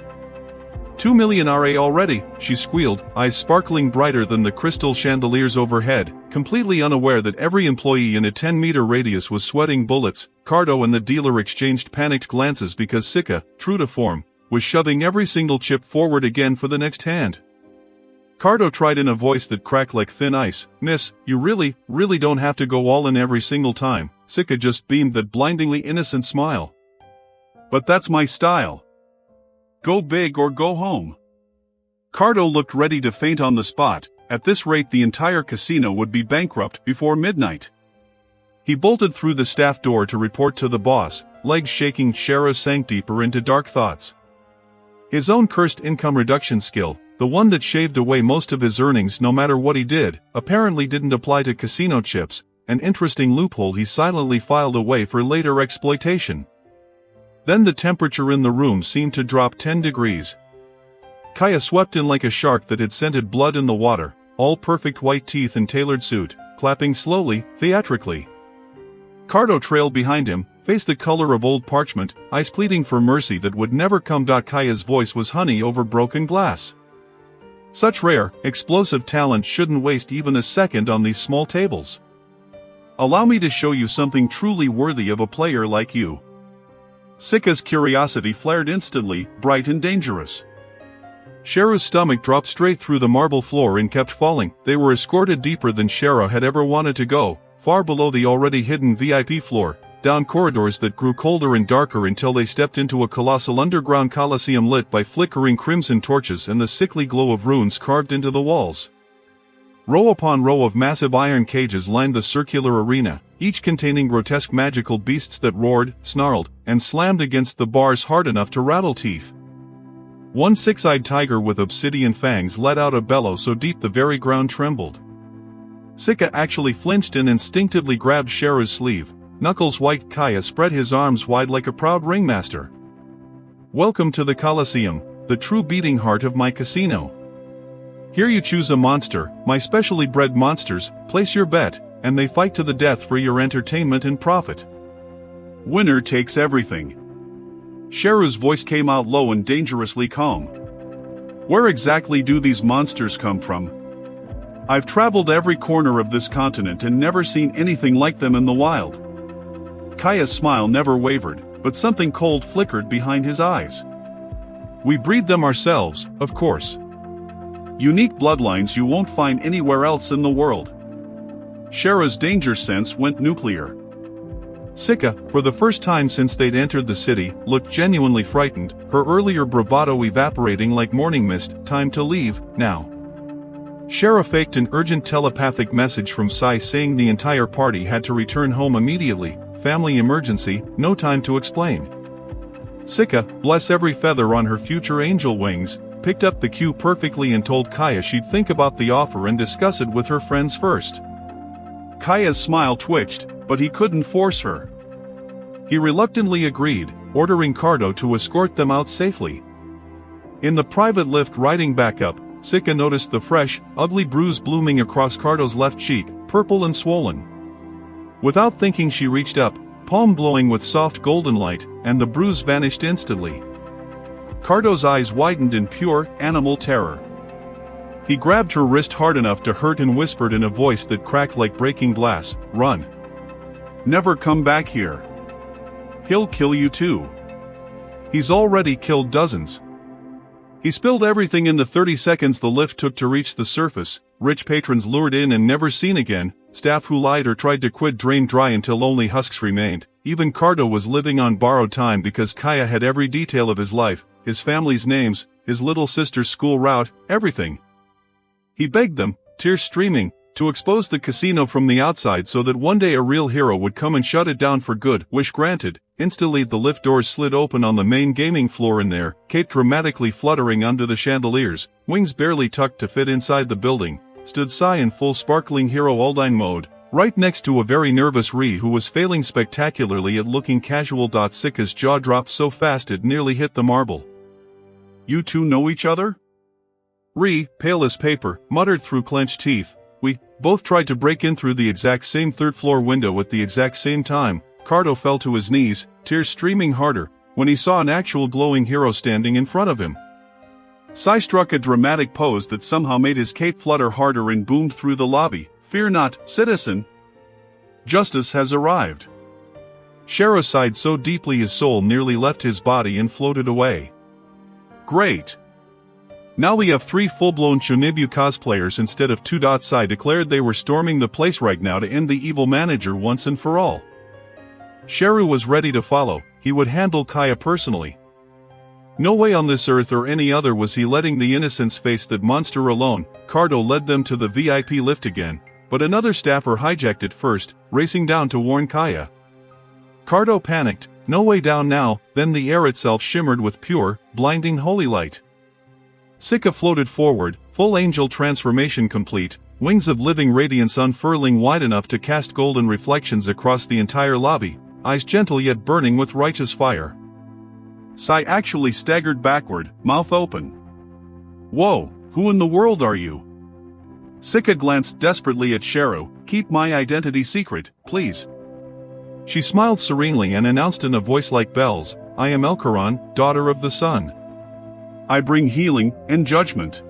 2 million RA already, she squealed, eyes sparkling brighter than the crystal chandeliers overhead, completely unaware that every employee in a 10-meter radius was sweating bullets. Cardo and the dealer exchanged panicked glances because Sika, true to form, was shoving every single chip forward again for the next hand. Cardo tried in a voice that cracked like thin ice, "Miss, you really don't have to go all in every single time." Sika just beamed that blindingly innocent smile. "But that's my style. Go big or go home." Cardo looked ready to faint on the spot. At this rate the entire casino would be bankrupt before midnight. He bolted through the staff door to report to the boss, legs shaking. Shara sank deeper into dark thoughts. His own cursed income reduction skill, the one that shaved away most of his earnings no matter what he did, apparently didn't apply to casino chips, an interesting loophole he silently filed away for later exploitation. Then the temperature in the room seemed to drop 10 degrees. Kaya swept in like a shark that had scented blood in the water, all perfect white teeth and tailored suit, clapping slowly, theatrically. Cardo trailed behind him, face the color of old parchment, eyes pleading for mercy that would never come. Kaya's voice was honey over broken glass. Such rare, explosive talent shouldn't waste even a second on these small tables. Allow me to show you something truly worthy of a player like you. Sika's curiosity flared instantly, bright and dangerous. Shara's stomach dropped straight through the marble floor and kept falling. They were escorted deeper than Shara had ever wanted to go, far below the already hidden VIP floor, down corridors that grew colder and darker until they stepped into a colossal underground coliseum lit by flickering crimson torches and the sickly glow of runes carved into the walls. Row upon row of massive iron cages lined the circular arena, each containing grotesque magical beasts that roared, snarled, and slammed against the bars hard enough to rattle teeth. One six-eyed tiger with obsidian fangs let out a bellow so deep the very ground trembled. Sika actually flinched and instinctively grabbed Shara's sleeve. Knuckles white. Kaya spread his arms wide like a proud ringmaster. "Welcome to the Coliseum, the true beating heart of my casino. Here you choose a monster, my specially bred monsters, place your bet, and they fight to the death for your entertainment and profit. Winner takes everything." Shara's voice came out low and dangerously calm. "Where exactly do these monsters come from? I've traveled every corner of this continent and never seen anything like them in the wild." Kaya's smile never wavered, but something cold flickered behind his eyes. "We breed them ourselves, of course. Unique bloodlines you won't find anywhere else in the world." Shara's danger sense went nuclear. Sika, for the first time since they'd entered the city, looked genuinely frightened, her earlier bravado evaporating like morning mist. "Time to leave, now." Shara faked an urgent telepathic message from Sai saying the entire party had to return home immediately. Family emergency, no time to explain. Sika, bless every feather on her future angel wings, picked up the cue perfectly and told Kaya she'd think about the offer and discuss it with her friends first. Kaya's smile twitched, but he couldn't force her. He reluctantly agreed, ordering Cardo to escort them out safely. In the private lift riding back up, Sika noticed the fresh, ugly bruise blooming across Cardo's left cheek, purple and swollen. Without thinking she reached up, palm glowing with soft golden light, and the bruise vanished instantly. Cardo's eyes widened in pure, animal terror. He grabbed her wrist hard enough to hurt and whispered in a voice that cracked like breaking glass, "Run. Never come back here. He'll kill you too. He's already killed dozens." He spilled everything in the 30 seconds the lift took to reach the surface, rich patrons lured in and never seen again, staff who lied or tried to quit drained dry until only husks remained. Even Cardo was living on borrowed time because Kaya had every detail of his life, his family's names, his little sister's school route, everything. He begged them, tears streaming, to expose the casino from the outside so that one day a real hero would come and shut it down for good. Wish granted. Instantly the lift doors slid open on the main gaming floor and there, Kate dramatically fluttering under the chandeliers, wings barely tucked to fit inside the building, stood Sai in full sparkling hero Aldine mode, right next to a very nervous Ri who was failing spectacularly at looking casual. Sika's jaw dropped so fast it nearly hit the marble. "You two know each other?" Ri, pale as paper, muttered through clenched teeth. "We both tried to break in through the exact same third-floor window at the exact same time." Cardo fell to his knees, tears streaming harder, when he saw an actual glowing hero standing in front of him. Sai struck a dramatic pose that somehow made his cape flutter harder and boomed through the lobby. "Fear not, citizen. Justice has arrived." Shero sighed so deeply his soul nearly left his body and floated away. "Great. Now we have 3 full-blown Shonibu cosplayers instead of 2. Sai declared they were storming the place right now to end the evil manager once and for all. Sheru was ready to follow. He would handle Kaya personally. No way on this earth or any other was he letting the innocents face that monster alone. Cardo led them to the VIP lift again, but another staffer hijacked it first, racing down to warn Kaya. Cardo panicked. No way down now. Then the air itself shimmered with pure, blinding holy light. Sika floated forward, full angel transformation complete, wings of living radiance unfurling wide enough to cast golden reflections across the entire lobby, eyes gentle yet burning with righteous fire. Sai actually staggered backward, mouth open. "Whoa, who in the world are you?" Sika glanced desperately at Sheru. "Keep my identity secret, please." She smiled serenely and announced in a voice like bells, "I am Elkaran, daughter of the sun. I bring healing and judgment."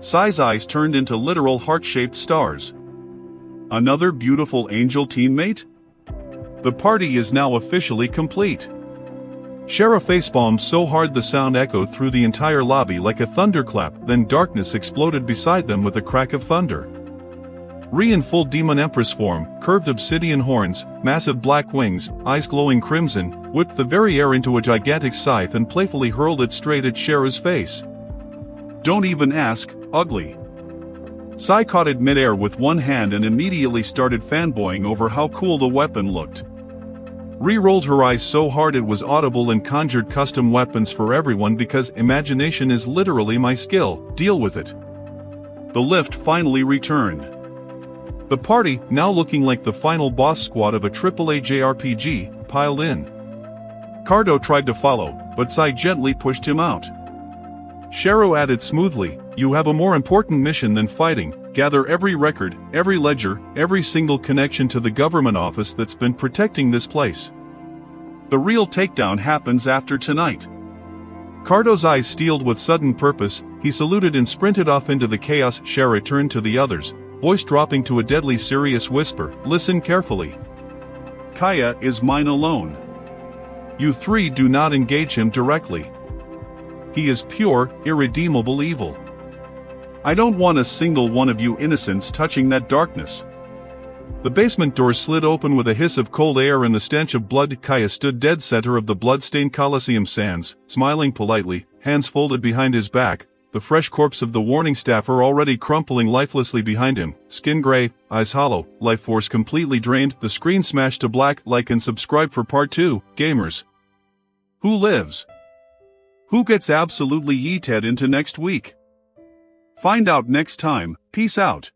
Sai's eyes turned into literal heart-shaped stars. "Another beautiful angel teammate? The party is now officially complete." Shera facepalmed so hard the sound echoed through the entire lobby like a thunderclap, then darkness exploded beside them with a crack of thunder. Ri in full demon empress form, curved obsidian horns, massive black wings, eyes glowing crimson, whipped the very air into a gigantic scythe and playfully hurled it straight at Shera's face. "Don't even ask, ugly." Sai caught it midair with one hand and immediately started fanboying over how cool the weapon looked. Ri rolled her eyes so hard it was audible and conjured custom weapons for everyone because imagination is literally my skill. Deal with it. The lift finally returned. The party, now looking like the final boss squad of a AAA JRPG, piled in. Cardo tried to follow, but Sai gently pushed him out. Shero added smoothly, "You have a more important mission than fighting. Gather every record, every ledger, every single connection to the government office that's been protecting this place. The real takedown happens after tonight." Cardo's eyes steeled with sudden purpose. He saluted and sprinted off into the chaos. Shera turned to the others, voice dropping to a deadly serious whisper, "Listen carefully. Kaya is mine alone. You 3 do not engage him directly. He is pure, irredeemable evil. I don't want a single one of you innocents touching that darkness." The basement door slid open with a hiss of cold air and the stench of blood. Kaya stood dead center of the blood-stained Colosseum sands, smiling politely, hands folded behind his back, the fresh corpse of the warning staffer already crumpling lifelessly behind him, skin gray, eyes hollow, life force completely drained. The screen smashed to black. Like and subscribe for part 2, gamers. Who lives? Who gets absolutely yeeted into next week? Find out next time. Peace out.